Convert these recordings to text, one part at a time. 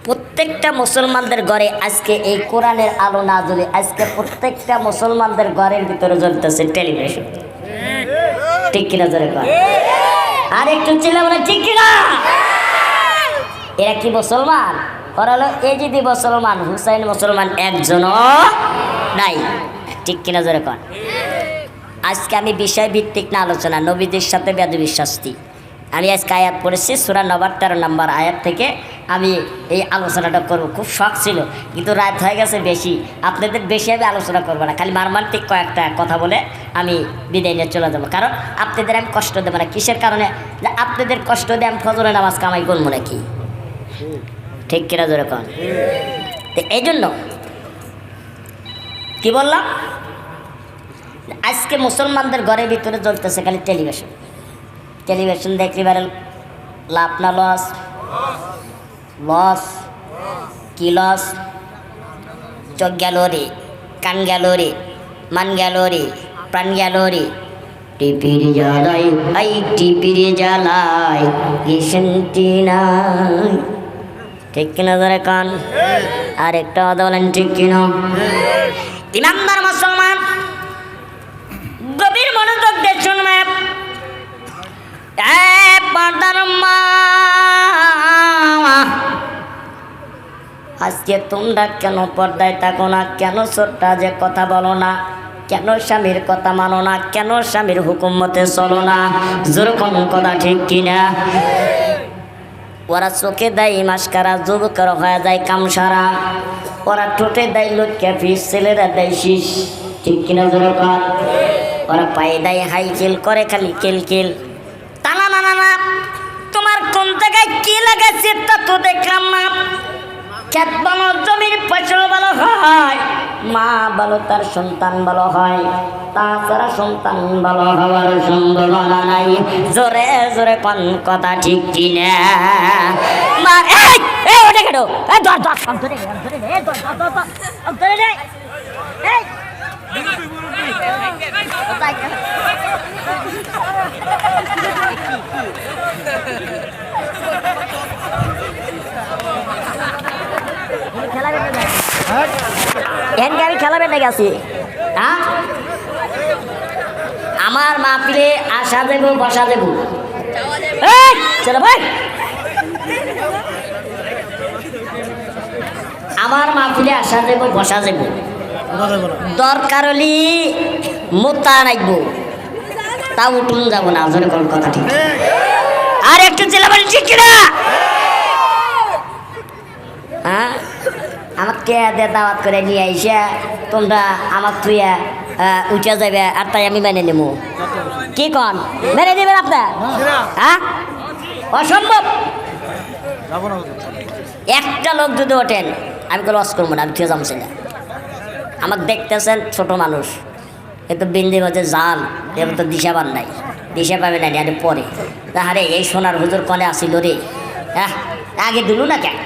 প্রত্যেকটা মুসলমানদের ঘরে আজকে এই কোরআনের আলো না জ্বলে আজকে প্রত্যেকটা মুসলমানদের ঘরের ভিতরে জ্বলতেছে টেলিভিশন। ঠিক কিনা জোরে কর, আর একটু চিল্লা বলে ঠিক কিনা। এরা কি মুসলমান? ওরা হলো এজিদি মুসলমান, হুসাইন মুসলমান একজনও নাই। ঠিক কিনা জোরে কর। আজকে আমি বিষয় ভিত্তিক না আলোচনা, নবীদের সাথে বেয়াদবির শাস্তি। আমি আজকে আয়াত পড়েছি সূরা নবার 13 নম্বর আয়াত থেকে আমি এই আলোচনাটা করব। খুব শখ ছিল, কিন্তু রাত হয়ে গেছে বেশি, আপনাদের বেশি আমি আলোচনা করবো না, খালি মারমান্তিক কয়েকটা কথা বলে আমি বিদায় নিয়ে চলে যাবো। কারণ আপনাদের আমি কষ্ট দেবো না। কিসের কারণে? যে আপনাদের কষ্ট দিয়ে আমি ফজরের নামাজ কামাই করবো নাকি? ঠিক কিনা জোরে কন। তো এই জন্য কি বললাম, আজকে মুসলমানদের ঘরের ভিতরে জ্বলতেছে খালি টেলিভিশন। টেলিভিশন দেখলে পারেন লাভ না লস? লস। কি লস? চোখ গেল রে, কান গেল রে, মান গেল রে, প্রাণ গেল রে। টিপির জ্বালাই, আই টিপির জ্বালাই কি শান্তি নাই। ঠিক কিনা ধরে কান? আর একটা কথা বলেন ঠিক কিনা। ইমানদার মুসলমান গভীর মনোযোগ দিয়ে শুনবে। আজকে তোমরা কেন পর্দায় থাকো না? কেন ছোট্টা যে কথা বলো না? কেন স্বামীর কথা মানো না? কেন স্বামীর হুকুম মতে চলো না? যেরকম কথা ঠিক কিনা। ওরা চোখে দেয় মাস্কারা, যুবকরা হয়ে যায় কামসারা। ওরা ঠোঁটে দেয় লক্ষ্যা ফিস, ছেলেরা দেয় শীষ। ঠিক কিনা যেরকম। ওরা পায়ে দেয় হাই কেল, করে খালি কেল কেল। টানা না না না, তোমার কোন জায়গায় কি লাগাচ্ছে তা তো দেখলাম না। খেত ভালো, জমির ফসল ভালো হয়, মা ভালো তার সন্তান ভালো হয়, তাছাড়া সন্তান ভালো হওয়ার সম্ভাবনা নাই। জোরে জোরে কোন কথা ঠিক কিনা। মার এই এই ওটা কেন? এই ধর ধর সব ধরে এই ধর ধর ধর ধরে রে। এই আমি খেলাবেন নাকি আছি? হ্যাঁ, আমার মাহফিলে আসা দেব বসা দেব। চলো ভাই, আমার মাহফিলে আসা দেব বসা দেব। দরকার হলি মোতা রাখবো, তা উঠুন যাবো না। আসলে কোন কথা ঠিক। আর একটু চেলাবাড়ি ঠিক কিনা। হ্যাঁ, আমাকে দাওয়াত করে নিয়ে আইসা তোমরা আমার তুইয়া উঠে যাবে, আর তাই আমি মেনে নেবো। কি কন মেনে নেবেন আপনার? হ্যাঁ, অসম্ভব। একটা লোক যদি ওঠেন আমি তো লস করবো না, আমি ঠিক যাচ্ছি না। আমাকে দেখতেছেন ছোট মানুষ, এ তো বিন্দির মধ্যে জাল, এবার তো দিশা পান নাই, দিশা পাবে না আরে পরে। তাহারে এই সোনার হুজুর কনে আসিল রে। হ্যাঁ, আগে দিলু না কেন?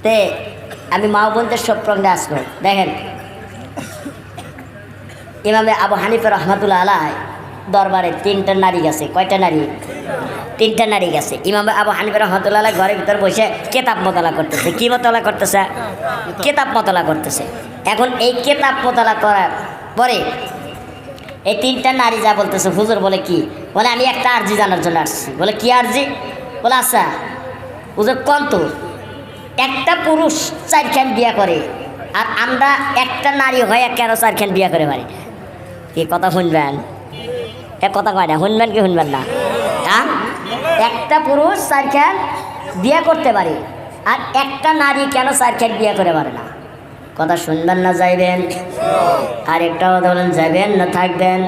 তে আমি মা বোনদের সব প্রজ্ঞা আসবো। দেখেন, ইমামে আবু হানিফা রহমাতুল্লাহ আলাইহি দরবারে 3টা নারী গেছে। কয়টা নারী? 3টা নারী গেছে। ইমামে আবু হানিফা রহমাতুল্লাহ আলাইহি ঘরের ভিতর বসে কেতাব মোতালা করতেছে। কি মোতালা করতেছে? কেতাব মোতালা করতেছে। এখন এই কেতাব মোতালা করার পরে এই 3টা নারী যা বলতেছে, হুজুর বলে কি? বলে আমি একটা আরজি জানার জন্য আসছি। বলে কি আরজি? বলে আচ্ছা হুজুর কোন তো একটা পুরুষ 4খান বিয়া করে, আর আমরা একটা নারী হয়ে কেন 4খান বিয়া করে পারি? কি কথা শুনবেন? এ কথা কয় না, শুনবেন কি শুনবেন না? হ্যাঁ, একটা পুরুষ 4খান বিয়া করতে পারে, আর একটা নারী কেন 4খান বিয়া করে পারে না? কথা শুনবেন না যাইবেন? আর একটা কথা বলেন, যাইবেন না থাকবেন?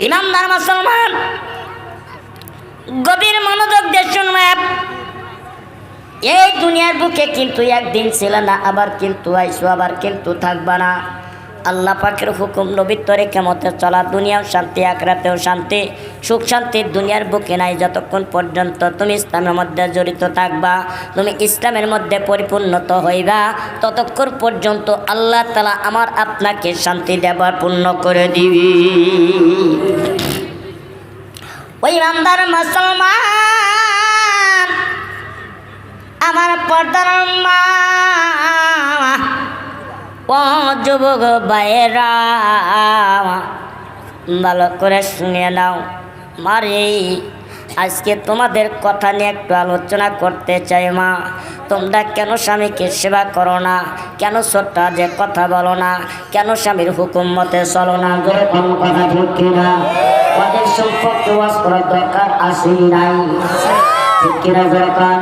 ইমানদার মুসলমান গভীর মনোযোগ দিয়ে শুনবেন। এই দুনিয়ার বুকে কিন্তু একদিন ছিল না, আবার কিন্তু আইসো, আবার কিন্তু থাকবা না। আল্লাহ পাকের হুকুম নবীর তরে কেমতে চলা, দুনিয়াও শান্তি আখিরাতেও শান্তি। সুখ শান্তি দুনিয়ার বুকে নাই যতক্ষণ পর্যন্ত তুমি ইসলামের মধ্যে জড়িত থাকবা, তুমি ইসলামের মধ্যে পরিপূর্ণত হইবা, ততক্ষণ পর্যন্ত আল্লাহ তাআলা আমার আপনাকে শান্তি দেবার পূর্ণ করে দিবি। ওই ইমানদার মুসলমান ও যুবক ভাইয়েরা ভালো করে শুনে নাও। মারে আজকে তোমাদের কথা নিয়ে একটু আলোচনা করতে চাই। মা, তোমরা কেন স্বামীকে সেবা করো না? কেন ছোট্ট যে কথা বলো না? কেন স্বামীর হুকুম মতে চলো না? কোনো কথা ঠিক কিনা? ওদের সম্পর্কে ওয়াজ করার দরকার আছে নাই? ঠিক কিনা দরকার?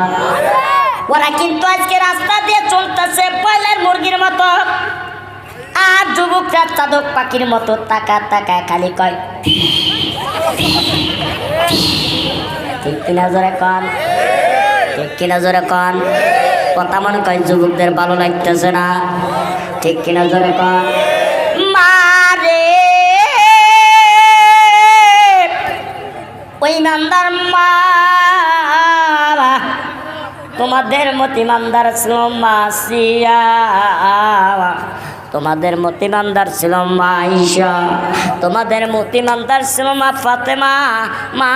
ওরা কিন্তু আজকে রাস্তা দিয়ে চলতেছে পয়লার মুরগির মতো, আর যুবকরা চাদক পাখির মতো তাকা তাকা খালি কয় ঠিক কিনা জোরে কন, ঠিক কিনা জোরে কন। কথা মনে কয় যুবকদের ভালো লাগতেছে না, ঠিক কিনা জোরে কন। মারে ওই ইমানদার মা, তোমাদের মতো ইমানদার ছিল মাসিয়া, তোমাদের মতো ইমানদার ছিল মা আয়েশা, তোমাদের মতো ইমানদার ছিল মা ফাতেমা। মা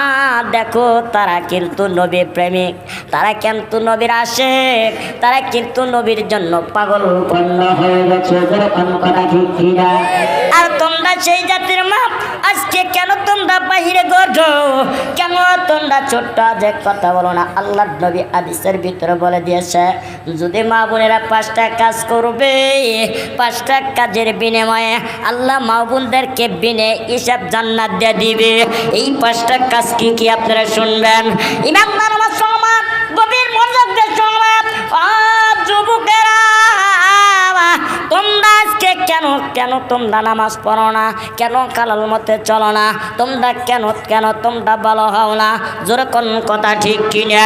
দেখো, তারা কিন্তু নবী প্রেমিক, তারা কিন্তু নবীর আশিক, তারা কিন্তু নবীর জন্য পাগল হয়ে গেছে। আর তোমরা সেই জাতির মা, আজকে কেন তোমরা বাহিরে গড়ো? কেন তোমরা ছোট্ট যে কথা বলো না? আল্লাহ নবী হাদিসের ভিতরে বলে দিয়েছে, যদি মা বোনেরা 5টা কাজ করবে, 5টা কাজের বিনিময়ে আল্লাহ মা বোনদেরকে বিনে হিসাব জান্নাত দিয়ে দিবে। এই 5টা কাজ কি কি আপনারা শুনবেন। ইমানদার মুসলমান গভীর মনোযোগ দিয়ে শুনবেন। যুবকেরা, তোমরা আজকে কেন কেন তোমরা নামাজ পড়ো না? কেন কালাল মতে চলো না? তোমরা কেন কেন তোমরা ভালো হও না? জোরে কোন কথা ঠিক কিনা?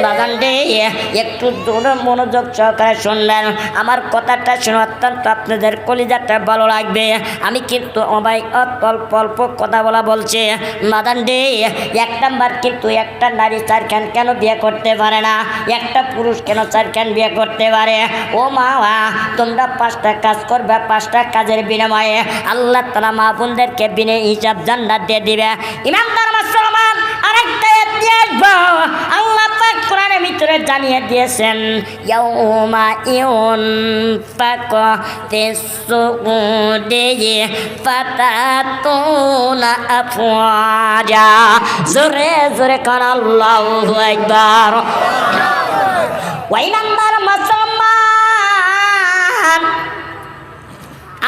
বাগান ডে একটু জোরে মনোযোগ সহকারে শুনবেন। আমার কথাটা শুনে অত্যন্ত আপনাদের কলিজাটা ভালো লাগবে। আমি কিন্তু অবাই অল্প অল্প কথা বলছি। বাগান ডে 1 নাম্বার কিন্তু একটা নারী 4খান কেন বিয়ে করতে পারে না? একটা পুরুষ কেন 4খান বিয়ে করতে পারে? ও মা, তোমরা 5টা কাজ করবে, 5টা কাজের বিনিময়ে আল্লাহ তাআলা মা বোনদেরকে বিনে হিসাব জান্নাত দিয়ে দিবে। ইমানদার মুসলমান, আরেকটা আয়াত দিয়ে আসবো। আল্লাহ পাক কোরআনের ভিতরে জানিয়ে দিয়েছেন, ইয়াউমা ইউনফাকু ফিস-সুউদি ফাতাতুনা আফওয়াজা। জোরে জোরে কান আল্লাহু আকবার। ওয়া ইমানদার মুসলমান,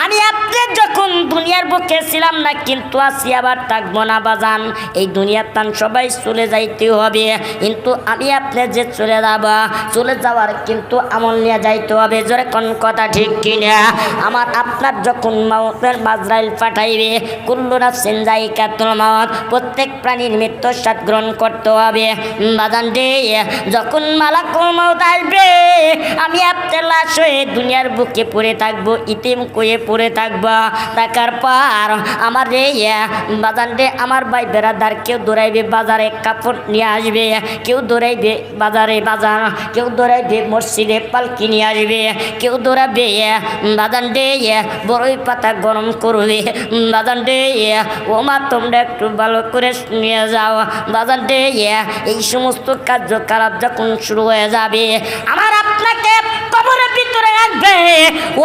আমি আপনি যখন দুনিয়ার বুকে ছিলাম না, কিন্তু আসি আবার থাকবো না বাজান। এই দুনিয়ার টান সবাই চলে যাইতে হবে, কিন্তু আমি আপনি যে চলে যাওয়ার কিন্তু আমল নিয়ে যাইতে হবে। জোরে কোন কথা ঠিক কিনা? আমার আপনার যখন মাউতের মাজরাইল পাঠাইবে, কুল্লু নাফসিন যায়িকাতুল মাউত, প্রত্যেক প্রাণীর মৃত্যুর স্বাদ গ্রহণ করতে হবে বাজান রে। যখন মালাকুল মাউত আসবে, আমি আপনার লাশ হয়ে দুনিয়ার বুকে পড়ে থাকবো, ইতিম কয়ে পড়ে থাকবা। থাকার পর আমার রে বাজান রে, আমার ভাই বেড়াদার কেউ দৌড়াইবে বাজারে কাপড় নিয়ে আসবে, কেউ দৌড়াইবে বাজারে বাজার, কেউ দৌড়াইবে মসজিদে পালকি নিয়ে আসবে, কেউ দৌড়াবে বাজান রে বড়ই পাতা গরম করবে বাজান রে। ও মা, তোমরা একটু ভালো করে নিয়ে যাও বাজান রে। এই সমস্ত কার্যকলাপ যখন শুরু হয়ে যাবে, আমার আপনাকে কবরের ভিতরে রাখবে।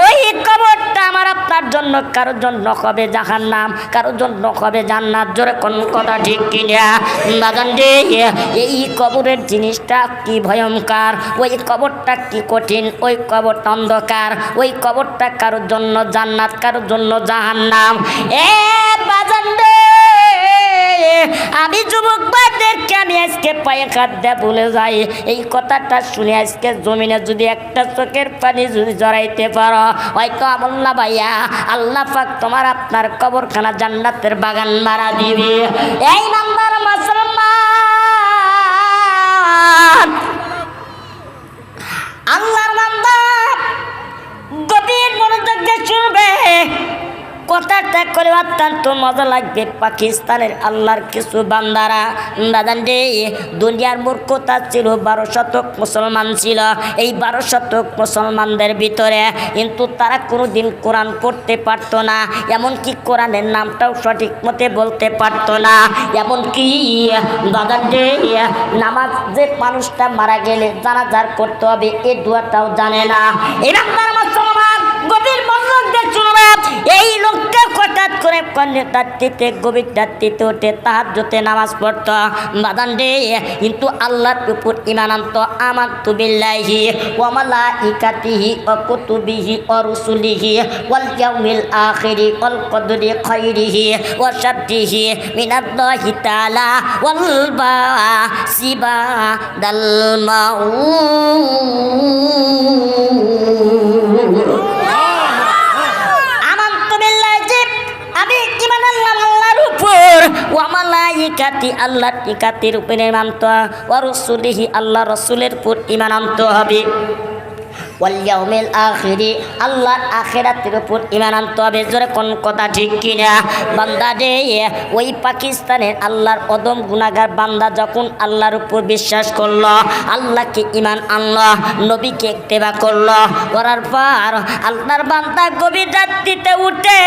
ওই কবরটা আমার আপনার জন্য কারোর জন্য হবে জাহান্নাম, কারোর জন্য হবে জান্নাত। জোরে কোন কথা ঠিক কিনা বাগান রে? এই কবরের জিনিসটা কি ভয়ঙ্কর, ওই কবরটা কি কঠিন, ওই কবরটা অন্ধকার, ওই কবরটা কারোর জন্য জান্নাত, কারোর জন্য জাহান্নাম। এ বাগান রে, আমি যুবক ভাইদেরকে আমি আজকে পায়ে হাত দিয়ে বলে যাই, এই কথাটা শুনে আজকে জমিনে যদি একটা চোখের পানি যদি জড়াইতে পারো, হয়তো আমল্লা ভাইয়া আল্লাহ পাক তোমার আপনার কবরখানা জান্নাতের বাগান মারা দিবে। এই নাম্বার মুসলমান, আল্লাহর বান্দা গভীর মনোযোগ দিয়ে শুনবে। কথাটা করে অত্যন্ত মজা লাগবে। পাকিস্তানের আল্লাহর কিছু বান্দারা দাদান রে, দুনিয়ার মূর্খতা ছিল, 12 শতক মুসলমান ছিল। এই 12 শতক মুসলমানদের ভিতরে কিন্তু তারা কোনোদিন কোরআন পড়তে পারতো না, এমনকি কোরআনের নামটাও সঠিক মতে বলতে পারতো না। এমনকি দাদান রে, নামাজ যে মানুষটা মারা গেলে জানাজার করতে হবে এই দোয়াটাও জানে না। এরকম মুসলমান গভীর মনোযোগ এই লোকটা হঠাৎ করে রাত্রিতে গভীর রাত্রিতে উঠে তাহাজ্জুদে নামাজ পড়তো বাদান রে, কিন্তু আল্লাহর উপর ঈমান আনতো। আমানতু বিল্লাহি ওয়া মালাইকাতিহি ওয়া কুতুবিহি ওয়া রুসুলিহি ওয়াল ইয়াউমিল আখিরি ওয়াল কদরি খাইরিহি ওয়া শাররিহি মিনাল্লাহি তাআলা ওয়াল বাসি বাদাল মাউত। আমানতু বিল্লাহি যে আমি ঈমান আনলাম আল্লাহর উপর, ওয়া মালাইকাতি আল্লাহর ইকাতির উপরে মানতে, ওয়া রসুলিহি আল্লাহ রসুলের উপর ঈমান আনতে হবে, ওয়াল ইয়াউমিল আখিরি আল্লাহর আখিরাতের উপর ঈমান আনতে হবে। জোরে কোন কথা ঠিক কিনা বান্দা রে? ওই পাকিস্তানের আল্লাহর অদম গুনাহগার বান্দা যখন আল্লাহর উপর বিশ্বাস করলো, আল্লাহকে ঈমান আনলো, নবীকে ইত্তেবা করলো, করার পর আল্লাহর বান্দা গভীর রাত্রিতে উঠে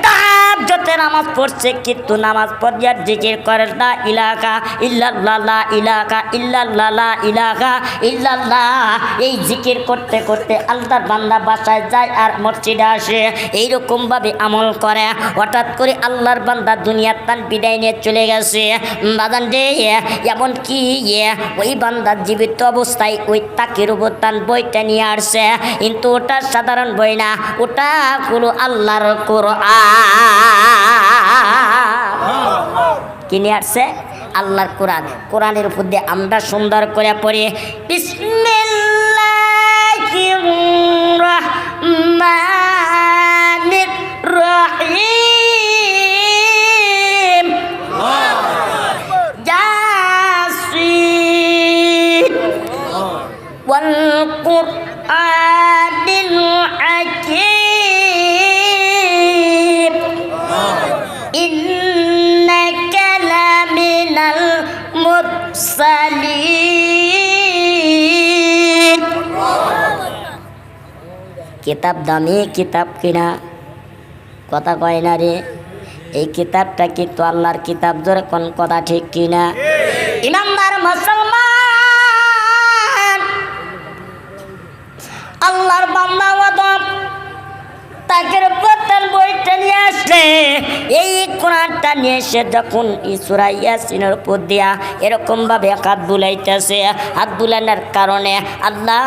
তাহাজ্জুদে নামাজ পড়ছে, কিন্তু নামাজ পড়িয়া জিকির করে লা ইলাহা ইল্লাল্লাহ লা ইলাহা ইল্লাল্লাহ লা ইলাহা ইল্লাল্লাহ। এই জিকির করতে করতে আল্লাহর বান্দা বাসায় যায় আর মসজিদে আসে, এইরকমভাবে আমল করে। হঠাৎ করে আল্লাহর বান্দা দুনিয়ার তান বিদায় নিয়ে চলে গেছে বাদান রে। এমনকি ওই বান্দা জীবিত অবস্থায় ওই তাকের উপর তান বইটা নিয়ে আসছে, কিন্তু ওটা সাধারণ বই না, ওটা হলো আল্লাহর কোরআন। কি নিয়ে আসছে? আল্লাহর কোরআন। কোরআনের উপর দিয়ে আমরা সুন্দর করে পড়ি বিসমিল্লাহির রহমানির রহিম। ইয়াসিন ওয়াল কুরআনিল হাকীম ইন্নাকা লামিনাল মুরসালিন। কিতাব দামি কিতাব কিনা কথা কয় না রে। এই কিতাবটা কিন্তু আল্লাহর কিতাব। জোরে কোন কথা ঠিক কিনা? ইমানদার মুসলমান আল্লাহর বান্দা ওয়াদব তাকের প্রথম বইটা নিয়ে আসলে, এই কোরআনটা নিয়ে এসে যখন সূরা ইয়াসিনের উপর দিয়া এরকমভাবে হাত বুলাইতেছে, হাত বুলানোর কারণে আল্লাহ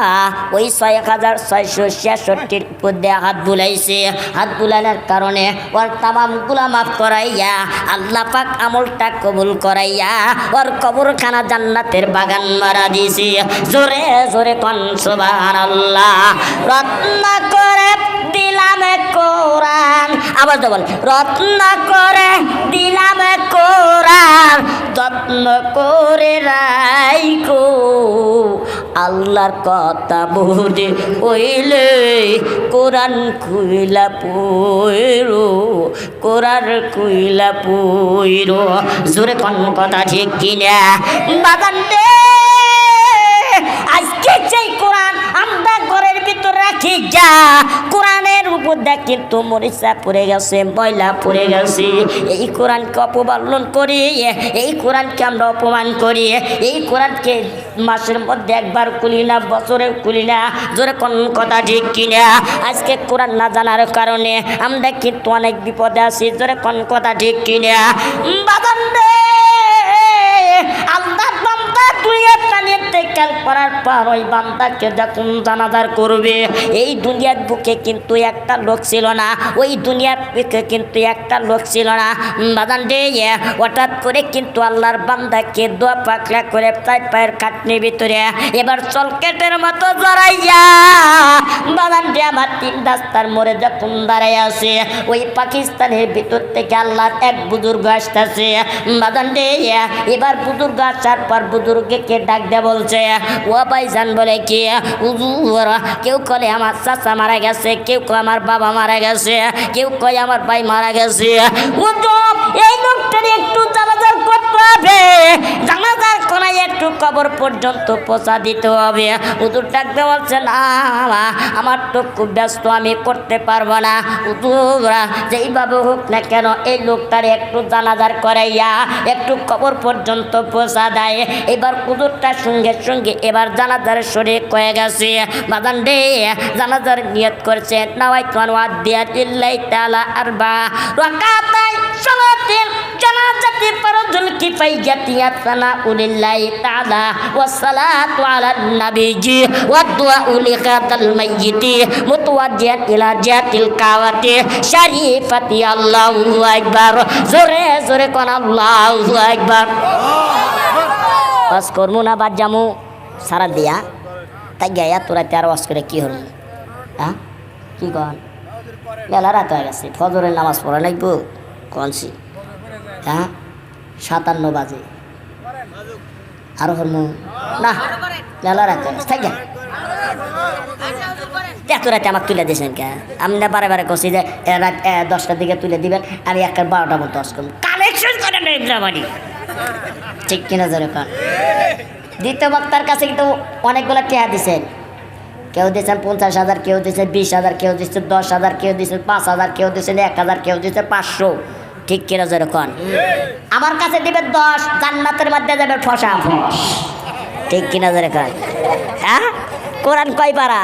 ওই 6666 উপর দিয়ে হাত বুলাইছে। হাত বুলানোর কারণে ওর তামাম গুলা মাফ করাইয়া আল্লাহ পাক আমলটা কবুল করাইয়া ওর কবরখানা জান্নাতের বাগান মারা দিছে। জোরে জোরে কোন সুবহানাল্লাহ। রত্ন করে দিলাম কোরআন, আবার বল, রত্ন করে দিলাম কোরআন, যত্ন করে রাইখো আল্লাহর কথা বলে ওইলে কোরআন খুইলা পইরো, কোরআন খুইলা পইরো। জোরে কোন কথা ঠিক কিনা বাগান রে? আজকে সেই কোরআন আমরা ঘরের ভিতর রাখি, যা কোরআনের উপর দেখ কিন্তু মরিচা পড়ে গেছে, ময়লা পড়ে গেছে। এই কোরআনকে অপমানন করি, এই কোরআনকে আমরা অপমান করি, এই কোরআনকে মাসের মধ্যে একবার খুলি না, বছরে খুলি না। জোরে কোন কথা ঠিক কিনা? আজকে কোরআন না জানার কারণে আমরা কিন্তু অনেক বিপদে আছি। জোরে কোন কথা ঠিক কিনা বাদান রে? আল্লাহ বান্দা দুনিয়াটা ইন্তেকাল করার পর ওই বান্দাকে যখন জানাজার করবে, এই দুনিয়ার বুকে কিন্তু একটা লোক ছিল না, ওই দুনিয়ার বুকে কিন্তু একটা লোক ছিল না বাদান রে। হঠাৎ করে কিন্তু আল্লাহর বান্দাকে দোয়া পাকলা করে তাই পায়ের কাটনির ভিতরে এবার চলকেটের মতো জড়াইয়া বাদান রে আমার 3 রাস্তার মোড়ে যখন দাঁড়াই আছে, ওই পাকিস্তানের ভিতর থেকে আল্লাহর এক বুজুর্গ আসতেছে বাদান রে। এবার বুজুর্গ আসার পর বুজুর্গকে ডাক দে বলছে, ও ভাইজান বলে কি হুজুর? কেউ কলে আমার চাচা মারা গেছে, কেউ কয় আমার বাবা মারা গেছে, কেউ কয় আমার ভাই মারা গেছে। হুজুর এই লোকটার একটু জানাজার করতে হবে, জানাজার কোনায় একটু কবর পর্যন্ত পৌঁছা দিতে হবে। হুজুর ডাক দে বলছে, না আমার তো খুব ব্যস্ত, আমি করতে পারবো না। হুজুর যেইভাবে হোক না কেন এই লোকটার একটু জানাজার করাইয়া একটু কবর পর্যন্ত পৌঁছা দেয়। এবার হুজুরটার সঙ্গে সঙ্গে এবার জানাজার শরীক হয়ে গেছে। বাদান রে জানাজার নিয়ত করছে নাওয়াইতু আন উআদ্দিয়া লিল্লাহি তাআলা আরবা রাকাতাই সালাতিল জানাজাতি ফারজুল কিফাইয়াতি সানাউ লিল্লাহি তাআলা ওয়াস সালাতু আলান নাবিয়্যি ওয়াদ দুআউ লিকাতাল মাইয়িতি মুতাওয়াজ্জিহান ইলা জাতিল কাওয়াতি শরীফাতি আল্লাহু আকবার। জোরে জোরে কোন আল্লাহু আকবার। ওয়াজ করমু না বাদ জামু সারা দিয়া তাই গায়া তোরা তার ওয়াজ করে কি হল? হ্যাঁ কি কন? মেলা রাত হয়ে গেছে, ফজরের নামাজ পড়া লাগবো কনছি। হ্যাঁ 57 বাজে আরো হরমু না, মেলা রাত হয়ে গেছে থাক গা। এত রাতে আমাকে তুলে দিয়েছেন কে? আমি না বারে বারে কছি যে রাত 10টার দিকে তুলে দিবেন, আমি 12টা মতো ওয়াজ করবো। কানেকশন করে নেই ইন্দ্রাবাড়ি, ঠিক কিনা জোরে কন? দ্বিতীয় বক্তার কাছে কিন্তু অনেকগুলো টেহা দিছেন। কেউ দিয়েছেন 50,000, কেউ দিয়েছে 20,000, কেউ দিচ্ছে 10,000, কেউ দিচ্ছে 5,000, কেউ দিচ্ছে 1,000, কেউ দিচ্ছে 500। ঠিক কিনা জোরে কন? আমার কাছে দিবে 10, জান্নাতের মধ্যে যাবে ফসা ফস। ঠিক কিনা জোরে কন? হ্যাঁ কোরআন কয় পারা?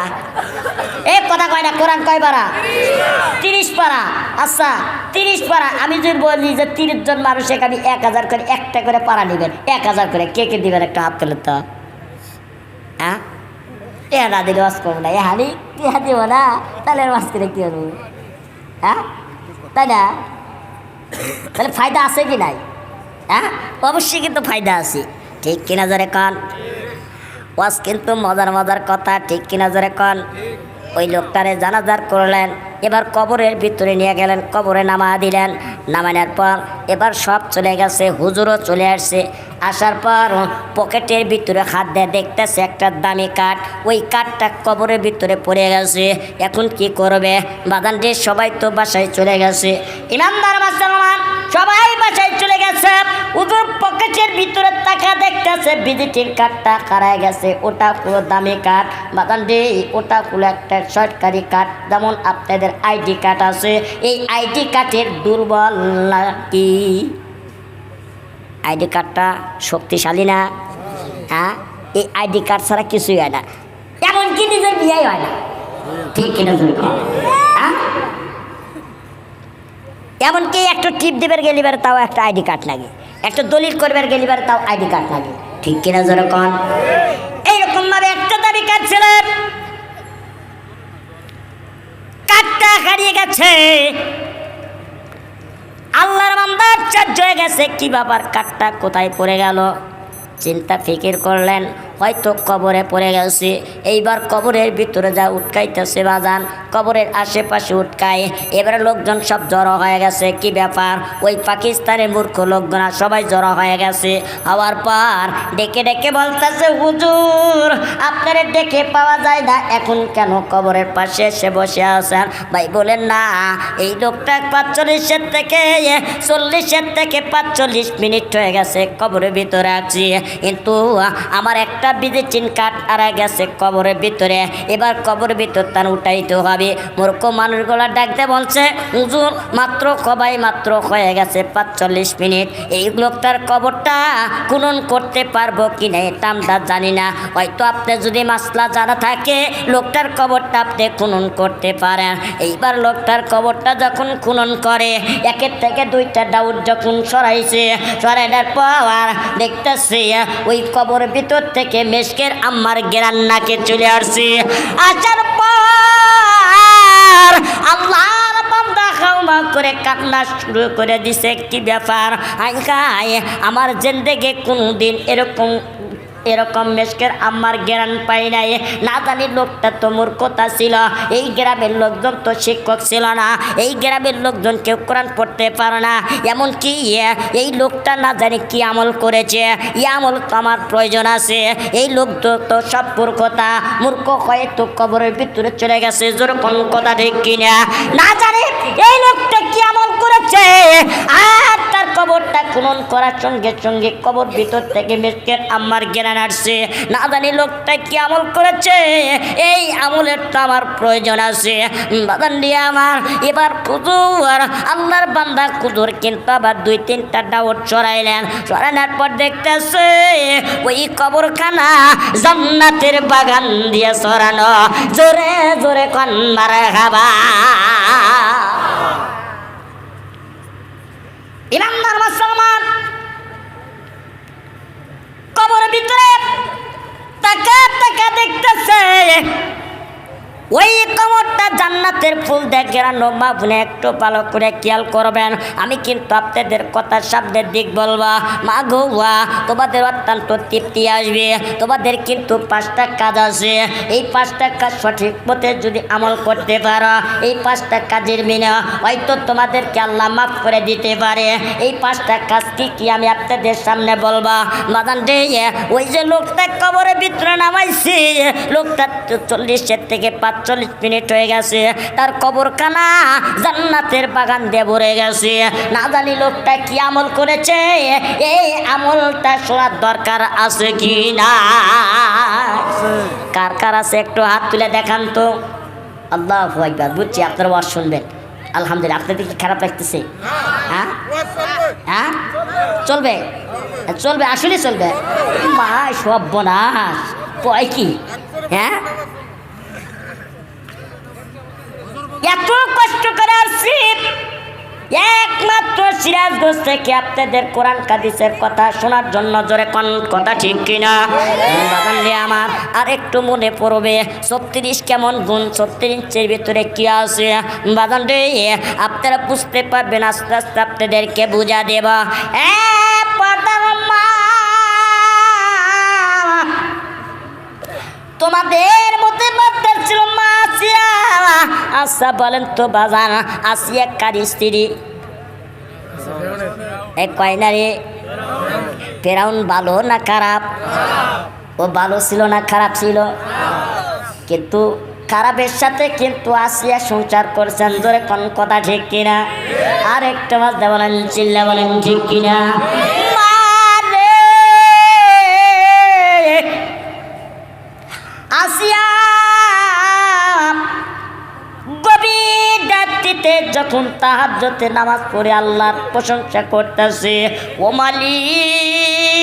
এক কথা কয় না, কোরআন কয় পারা? 30 পারা। আচ্ছা 30 পারা আমি যদি বলি যে 30 জন মানুষকে আমি 1,000 করে একটা করে পারা নেবেন, 1,000 করে কে কে দিবেন? একটা হাত তুলে তো। হ্যাঁ না দিলে ওয়াজ করবো না, হানি দিব না, তাহলে ওয়াজ করে কী করবো? হ্যাঁ তাই না? তাহলে ফায়দা আছে কি নাই? হ্যাঁ অবশ্যই কিন্তু ফায়দা আছে। ঠিক কিনা জোরে কন? ওয়াজ কিন্তু মজার মজার কথা, ঠিক কিনা জোরে কন? ওই লোকটারে জানাজার করলেন, এবার কবরের ভিতরে নিয়ে গেলেন, কবরে নামা দিলেন। নামানোর পর এবার সব চলে গেছে, হুজুরও চলে আসছে। আসার পর পকেটের ভিতরে হাত দিয়ে দেখতেছে একটা দামি কাঠ, ওই কাঠটা কবরের ভিতরে পড়ে গেছে। এখন কি করবে? বাদানটি সবাই তো বাসায় চলে গেছে, ইমানদার মুসলমান সবাই বাসায় চলে গেছে। হুজুর পকেটের ভিতরে টাকা দেখতেছে, ভিজিটিং কার্ডটা হারায় গেছে। ওটা পুরো দামি কাঠ বাদানটি, ওটা পুরো একটা সরকারি কাঠ, যেমন আপনাদের আইডি কার্ড আছে। এই আইডি কার্ডের দুর্বল নাকি? আইডি কার্ডটা শক্তিশালী না? হ্যাঁ এই আইডি কার্ড ছাড়া কিছুই হয় না, এমনকি নিজের বিয়েই হয় না। ঠিক কিনা? হ্যাঁ এমনকি একটা টিপ দেবের গেলিবার তাও একটা আইডি কার্ড লাগে, একটা দলিল করবার গেলিবার তাও আইডি কার্ড লাগে। ঠিক কিনা যেরকম? এইরকম ভাবে একটা দাবি কার্ড ছিল, কার্ডটা হারিয়ে গেছে। আল্লাহর বান্দা আশ্চর্য হয়ে গেছে, কি ব্যাপার, কাঠটা কোথায় পড়ে গেল? চিন্তা ফিকির করলেন, হয়তো কবরে পড়ে গেছে। এইবার কবরের ভিতরে যা উটকাইতেছে বাজান, কবরের আশেপাশে উটকায়। এবারে লোকজন সব জড়ো হয়ে গেছে, কি ব্যাপার? ওই পাকিস্তানের মূর্খ লোকজন সবাই জড়ো হয়ে গেছে। হওয়ার পর ডেকে ডেকে বলতেছে, হুজুর আপনারে ডেকে পাওয়া যায় না, এখন কেন কবরের পাশে এসে বসে আছেন? ভাই বলেন না, এই লোকটা 45 থেকে 45 মিনিট হয়ে গেছে কবরের ভিতরে আছি, কিন্তু আমার একটা ভিজিটিং কার্ড হারা গেছে কবরের ভিতরে। এবার কবরের ভিতর তার উঠাইতে হবে। মূর্খ মানুষগুলা ডাকতে বলছে, হুজুর মাত্র হয়ে গেছে 45 মিনিট, এই লোকটার কবরটা খনন করতে পারবো কিনা এটা আমরা জানি না। হয়তো আপনি যদি মাসলা জানা থাকে, লোকটার কবরটা আপনি খনন করতে পারেন। এইবার লোকটার কবরটা যখন খনন করে, 1 থেকে 2টা ডাউট যখন সরাইছে, সরাইবার পর দেখতেছে ওই কবরের ভিতর থেকে মেশকের আম্মার গেরান্নাকে চলে আসছে। আসার পর আল্লাহর বান্দা খাওয়া করে কান্না শুরু করে দিছে, কি ব্যাপার? আই আমার জিন্দেগি কোনদিন এরকম মেশকের আম্মার জ্ঞান পাই নাই। না জানি লোকটা তো মূর্খতা ছিল, এই গ্রামের লোকজন তো শিক্ষক ছিল না, এই গ্রামের লোকজন কেউ কোরআন পড়তে পারে না, এমনকি এই লোকটা না জানি কি আমল করেছে, এই আমল তো আমার প্রয়োজন আছে। এই লোক তো সব মূর্খ হয়ে তো কবরের ভিতরে চলে গেছে। যেরকম কথা ঠিক কিনা? না জানি এই লোকটা কি আমল করেছে, আর তার কবরটা খনন করার সঙ্গে সঙ্গে কবর ভিতর থেকে মিসকের আম্মার জ্ঞান আসছে। না জানি লোকটা কি আমল করেছে, এই আমলের তো আমার প্রয়োজন আছে। বাজান দিয়ে আমার এবার কুদুর আল্লাহর বান্দা কুদুর কিন্তু আবার 2-3টা ডাউট চড়াইলেন। চড়ানোর পর দেখতেছে ওই কবরখানা জান্নাতের বাগান দিয়ে সরানো। জোরে জোরে কোন মারহাবা। ইমানদার মুসলমান কবরের ভিতরে তাকা তাকা দেখতেছে ওই কবরটা জান্নাতের ফুল দেখে মা বোনে একটু ভালো করে খেয়াল করবেন। আমি কিন্তু আপনাদের কথার সামনের দিক বলবা মা গৌয়া তোমাদের অত্যন্ত তৃপ্তি আসবে। তোমাদের কিন্তু 5টা কাজ আছে। এই 5টা কাজ সঠিক মতে যদি আমল করতে পারো, এই 5টা কাজের মিনা হয়তো তোমাদেরকে আল্লাহ মাফ করে দিতে পারে। এই 5টা কাজ কি আমি আপনাদের সামনে বলবা। বাদান রে ওই যে লোকটা কবরের ভিতরে নামাইছে, লোকটা 40 থেকে 45 মিনিট হয়ে গেছে, তার কবরখানা জান্নাতের বাগান দিয়ে ভরে গেছে। না জানি লোকটা কি আমল করেছে, এই আমলটা শোনার দরকার আছে কি না? কার কার আছে একটু হাত তুলে দেখান তো। আল্লাহু আকবার। বুঝছি আপনারা ওয়াজ শুনবেন, আলহামদুলিল্লাহ। আপনাদের কি খারাপ লাগতেছে? হ্যাঁ হ্যাঁ চলবে চলবে, আসলে চলবে। মা সব বনাস পয় কি? হ্যাঁ এত কষ্ট করে আসছি একমাত্র সিরাজগঞ্জ থেকে আপনাদের কোরআন হাদিসের কথা শোনার জন্য। জোরে কোন কথা ঠিক কিনা? বাগানে আমার আর একটু মনে পড়বে 36 কেমন গুণ, 36 ভিতরে কি আছে বাগান রে, আপনারা বুঝতে পারবেন। আস্তে আস্তে আপনাদেরকে বুঝা দেব। তোমাদের মধ্যে বাচ্চা ছিল মা আসিয়া। আচ্ছা বলেন তো বাজান, আসিয়া কার স্ত্রী? কয় না রে? ফেরাউন ভালো না খারাপ? ও ভালো ছিল না খারাপ ছিল? কিন্তু খারাপের সাথে কিন্তু আসিয়া সংসার করছেন। ধরে কোন কথা ঠিক কিনা? আর একটা বাজতে বলেন, চিল্লা বলেন ঠিক কিনা? আসিয়া গভীর রাত্রিতে যখন তাহাজ্জুদে নামাজ পড়ে আল্লাহর প্রশংসা করতেছে, ও মালিক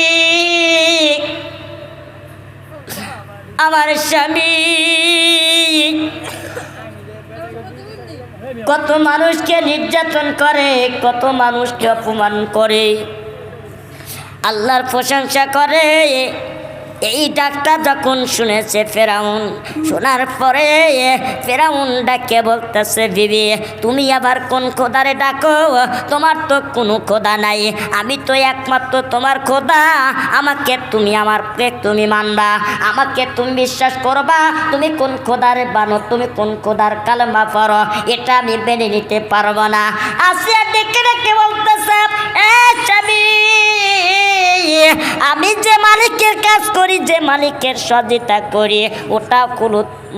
আমার স্বামী কত মানুষকে নির্যাতন করে, কত মানুষকে অপমান করে, আল্লাহর প্রশংসা করে। এই ডাকটা যখন শুনেছে ফেরাউন, শোনার পরে ফেরাউন ডাকে বলতেছে, বিবি তুমি আবার কোন খোদারে ডাকো? তোমার তো কোনো খোদা নাই, আমি তো একমাত্র তোমার খোদা। আমাকে তুমি মানবা, আমাকে তুমি বিশ্বাস করবা। তুমি কোন খোদারে বানো, তুমি কোন খোদার কালেমা পড়ো, এটা আমি মেনে নিতে পারবো না। আসিয়া ডেকে ডেকে বলতেছে, স্বামী আমি যে মালিকের কাজ করি, যে মালিকের সহযোগিতা করি,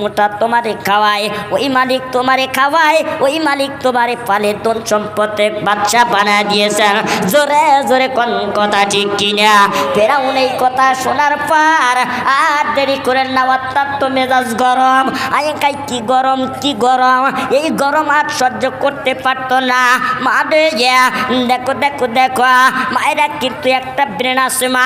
ওটা তোমারে খাওয়ায়, ওই মালিক তোমারে খাওয়ায়, ওই মালিক তোমারে পালে ধন সম্পদে বাদশা বানায় দিয়েছেন। জোরে জোরে কোন কথা ঠিক কিনা? ফেরাউন এই কথা শোনার পর আর দেরি করেন না, অত্যন্ত মেজাজ গরম। আইকাই কি গরম, কি গরম! এই গরম আর সহ্য করতে পারতো না। মা দেখো দেখো দেখো, মায়েরা কিন্তু একটা ব্রেন আছে মা,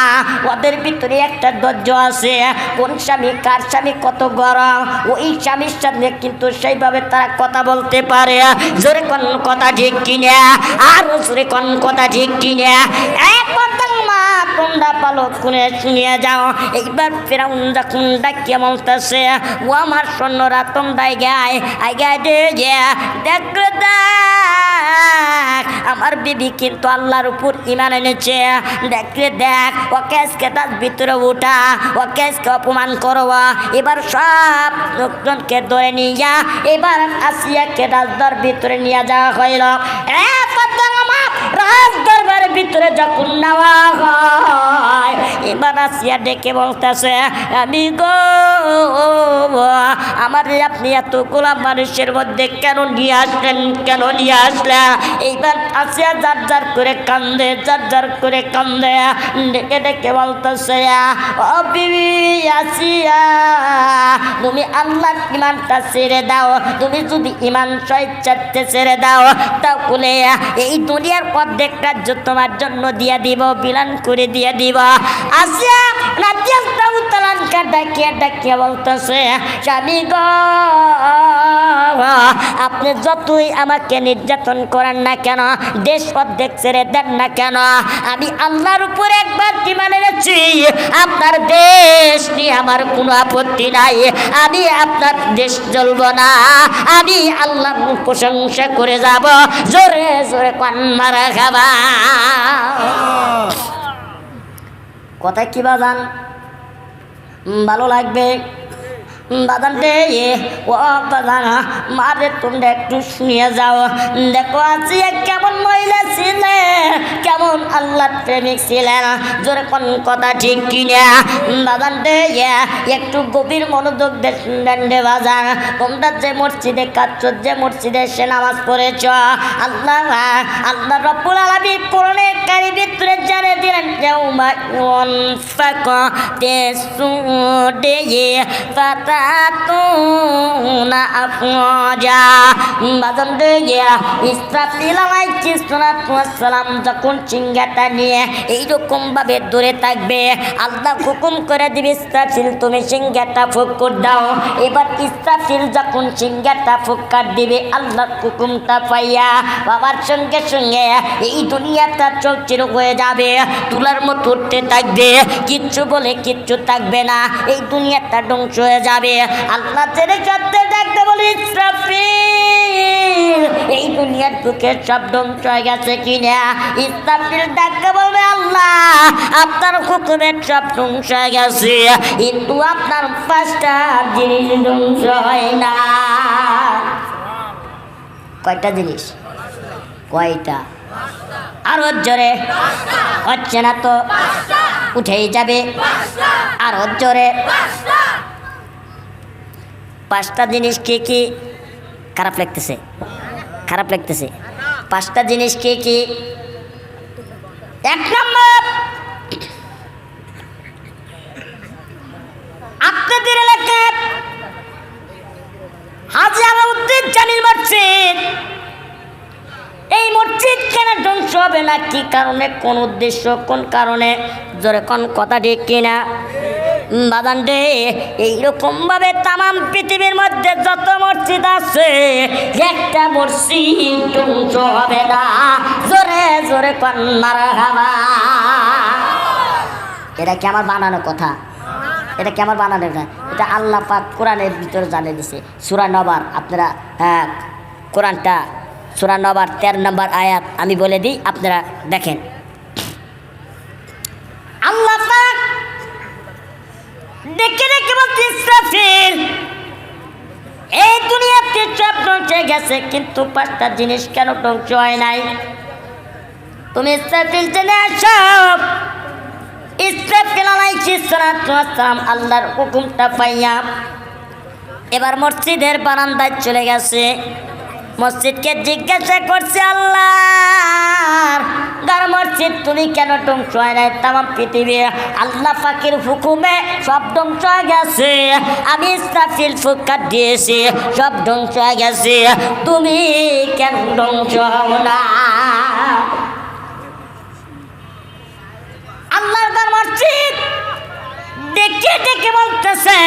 ওদের ভিতরে একটা ধৈর্য আছে। কোন স্বামী কার স্বামী কত গরম, ওই স্বামীর সাথে কিন্তু সেইভাবে তারা কথা বলতে পারে। জোরে কোন কথা ঠিক কিনা? আর জোরে কোন কথা ঠিক কিনা? এক কথা মা তোমরা ভালো করে শুনিয়ে যাও। এইবার ফেরাউন যখন ডাকিয়ে বলতেছে, ও আমার সৈন্যরা তোমরা আগায় দেখ আমার বিবি কিন্তু আল্লাহর উপর ঈমান এনেছে। দেখলে দেখ, ওকে আজকে তার ভিতরে উঠা, ওকে আজকে অপমান করবা। এবার সব লোকজনকে ধরে নিয়ে যা, এবার আসিয়াকে রাজদার ভিতরে নিয়ে যাওয়া হইল। রাজ দরবারের ভিতরে যখন নেওয়া হয়, এবার আসিয়া ডেকে বলতেছে, আমি গো আমার আপনি এতগুলা মানুষের মধ্যে কেন নিয়ে আসলেন, কেন নিয়ে আসলেন? এইবার আসিয়া যার যার করে কান্দে, যার যার করে কান্দে, ডেকে ডেকে বলতেছে, ও বিবি আসিয়া, তুমি আল্লাহর ইমানটা ছেড়ে দাও। তুমি যদি ইমান স্বেচ্ছাতে ছেড়ে দাও, তাহলে এই দুনিয়ার অর্ধেক রাজ্য তোমার জন্য দিয়ে দিব, বিলান করে দিয়ে দিব। আসিয়া রাদিয়াল্লাহু তাআলা আনহা ডাকিয়া ডাকিয়া বলতেছে, স্বামী গো, আপনি যতই আমাকে নির্যাতন করেন না কেন, দেশ অর্ধেক ছেড়ে দেন না কেন, আমি আল্লাহর উপরে একবার ঈমান এনেছি, আপনার দেশ নিয়ে আমার কোনো আপত্তি নাই। আমি আপনার দেশ জ্বলব না, আমি আল্লাহর প্রশংসা করে যাব। জোরে জোরে কান মারা খাবা। কথা কি বাজান ভালো লাগবে? বাজান রে, ও বাজান, মারে তোমরা একটু শুনিয়ে যাও। দেখো আসিয়া কেমন মহিলা ছিলেন, কেমন আল্লাহর প্রেমিক ছিলেন। জোরে কোন কথা ঠিক কিনা? বাজান রে, একটু গভীর মনোযোগ দিয়ে শুনলেন রে বাজান। তোমরা যে মসজিদে কাচ্ছ, যে মসজিদে সে নামাজ পড়েছ, আল্লাহ আল্লাহ রব্বুল আলামিন কোরআনের কারিমের ভিতরে জানিয়ে দিলেন, ইয়াউমা ইউনফাকু ফিস-সূরি ফাতাতুনা আফওয়াজা। বাজান রে, ইসরাফিল আলাইহিস সালাতু ওয়াস সালাম যখন সিংহাটা নিয়ে এইরকম ভাবে দূরে থাকবে, আল্লাহ হুকুম করে দিবে, ইসরাফিল তুমি সিংহাটা ফুৎকার দাও। এবার ইসরাফিল যখন সিংহাটা ফুৎকার দিবে, আল্লাহর হুকুমটা পাইয়া বাবার সঙ্গে সঙ্গে এই দুনিয়াটা চৌচির হয়ে যাবে, তুলার মতো উঠতে থাকবে, কিচ্ছু বলে কিচ্ছু থাকবে না, এই দুনিয়াটা ধ্বংস হয়ে যাবে। আল্লাহ ছেড়ে সত্যি ডাকতে বলে, ইসরাফিল এই দুনিয়ার বুকের সব ধ্বংস হয়ে গেছে কিনা? ইসরাফিল ডাকতে বলবে, আল্লাহ আপনার হুকুমের সব ধ্বংস হয়ে গেছে, কিন্তু আপনার পাঁচটা জিনিস ধ্বংস হয় না। কয়টা জিনিস? কয়টা? আরো জোরে হচ্ছে না তো, উঠেই যাবে। আরো জোরে। পাঁচটা জিনিস কি কি? খারাপ লাগতেছে, খারাপ লাগতেছে। পাঁচটা জিনিস কি কি? এক নম্বর, আপনাদের এলাকার হাজী আলাউদ্দিন জামিল মসজিদ, এই মসজিদ কেন ধ্বংস হবে না? কি কারণে, কোন উদ্দেশ্য, কোন কারণে? জোরে কোন কথা ঠিক কিনা? বাদান রে, এইরকম ভাবে তামাম পৃথিবীর মধ্যে যত মসজিদ আছে, একটা মসজিদ ধ্বংস হবে না। জোরে জোরে কোন মারহাবা। এটা কি আমার বানানো কথা? এটা কি আমার বানানো কথা? এটা আল্লাহ পাক কোরআনের ভিতরে জানিয়ে দিছে, সূরা নবার। আপনারা কোরআনটা সূরা নবার 13 নম্বর আয়াত আমি বলে দিই, আপনারা দেখেন। আল্লাহ পাক ডেকে ডেকে বলছে, ইসরাফিল এই দুনিয়াতে সব ধ্বংস হয়ে গেছে, কিন্তু পাঁচটা জিনিস কেন ধ্বংস হয় নাই? তুমি ইসরাফিল জেনে আসো। ইসরাফিল আলাইহিস সালাতু ওয়াস সালাম আল্লাহর হুকুমটা পাইয়া এবার মসজিদের বারান্দায় চলে গেছে। মসজিদকে জিজ্ঞাসা করছে, আল্লাহর ঘর মসজিদ তুমি কেন ধ্বংস হয় নাই? তামাম পৃথিবী আল্লাহ পাকের হুকুমে সব ধ্বংস হয়ে গেছে, আমি ইসরাফিল ফুৎকার দিয়েছি, সব ধ্বংস হয়ে গেছে, তুমি কেন ধ্বংস হও না? আল্লাহর ঘর মসজিদ দেখে দেখে বলতেছে,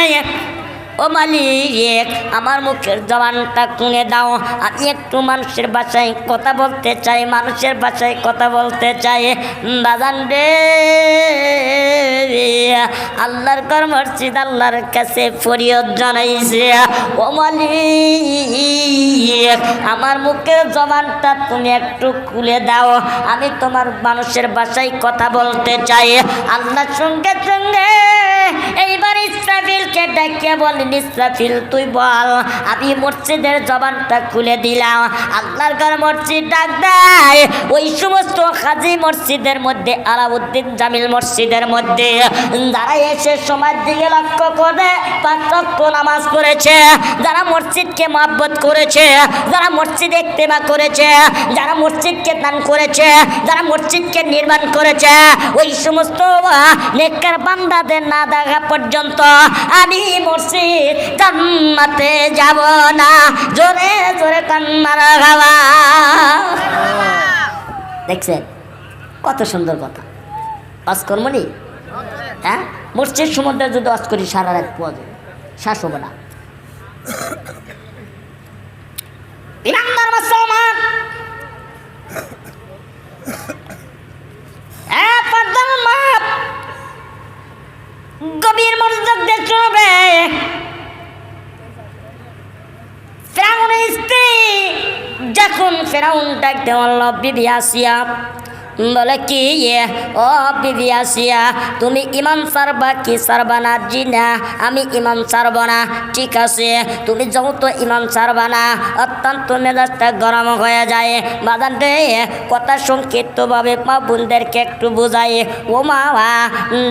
ও মালিক আমার মুখের জবানটা খুলে দাও, আমি একটু মানুষের ভাষায় কথা বলতে চাই, মানুষের ভাষায় কথা বলতে চাই। বাজান রে, আল্লাহর ঘর মসজিদ আল্লাহর কাছে ফরিয়াদ জানাইছে, ও মালিক আমার মুখের জবানটা তুমি একটু খুলে দাও, আমি তোমার মানুষের ভাষায় কথা বলতে চাই। আল্লাহর সঙ্গে সঙ্গে এইবার ইসরাফিলকে ডাকিয়ে বলেন ইসরাফিল তুই বল। আমি মসজিদের জবানটা খুলে দিলাম। আল্লাহর ঘর মসজিদ ডাক দেয়। ওই সমস্ত হাজি মসজিদের মধ্যে, আলাউদ্দিন জামিল মসজিদের মধ্যে যারা এসে সময়ের দিকে লক্ষ্য করে 5 ওয়াক্ত নামাজ পড়েছে, যারা মসজিদকে মহব্বত করেছে, যারা মসজিদে ইত্তেবা করেছে, যারা মসজিদকে দান করেছে, যারা মসজিদকে নির্মাণ করেছে, ওই সমস্ত নেককার বান্দাদের না দেখা পর্যন্ত আমি মসজিদ জান্নাতে যাব না। জোরে জোরে কান্নারা গাওয়া। দেখছেন কত সুন্দর কথা। ওয়াজ করমনি, হ্যাঁ মসজিদ সমুদ্রে যদি ওয়াজ করি সারা রাত পাওয়া যাবে, শ্বাস হবে না। ইমানদার মুসলমান, গভীর মনোযোগ দিয়ে শুনবে। ফেরাউনের স্ত্রী যখন ফেরাউন ডাকতে বলল বিবি আসিয়া, বলে কি ও বিবি আসিয়া তুমি ইমান ছাড়বা কি ছাড়বা না? জি না আমি ইমান ছাড়ব না। ঠিক আছে তুমি যেহেতু ইমান ছাড়বা না, অত্যন্ত মেজাজটা গরম হয়ে যায়। বাজান রে কথা সংক্ষিপ্তভাবে মা বোনদেরকে একটু বোঝাই। ও মা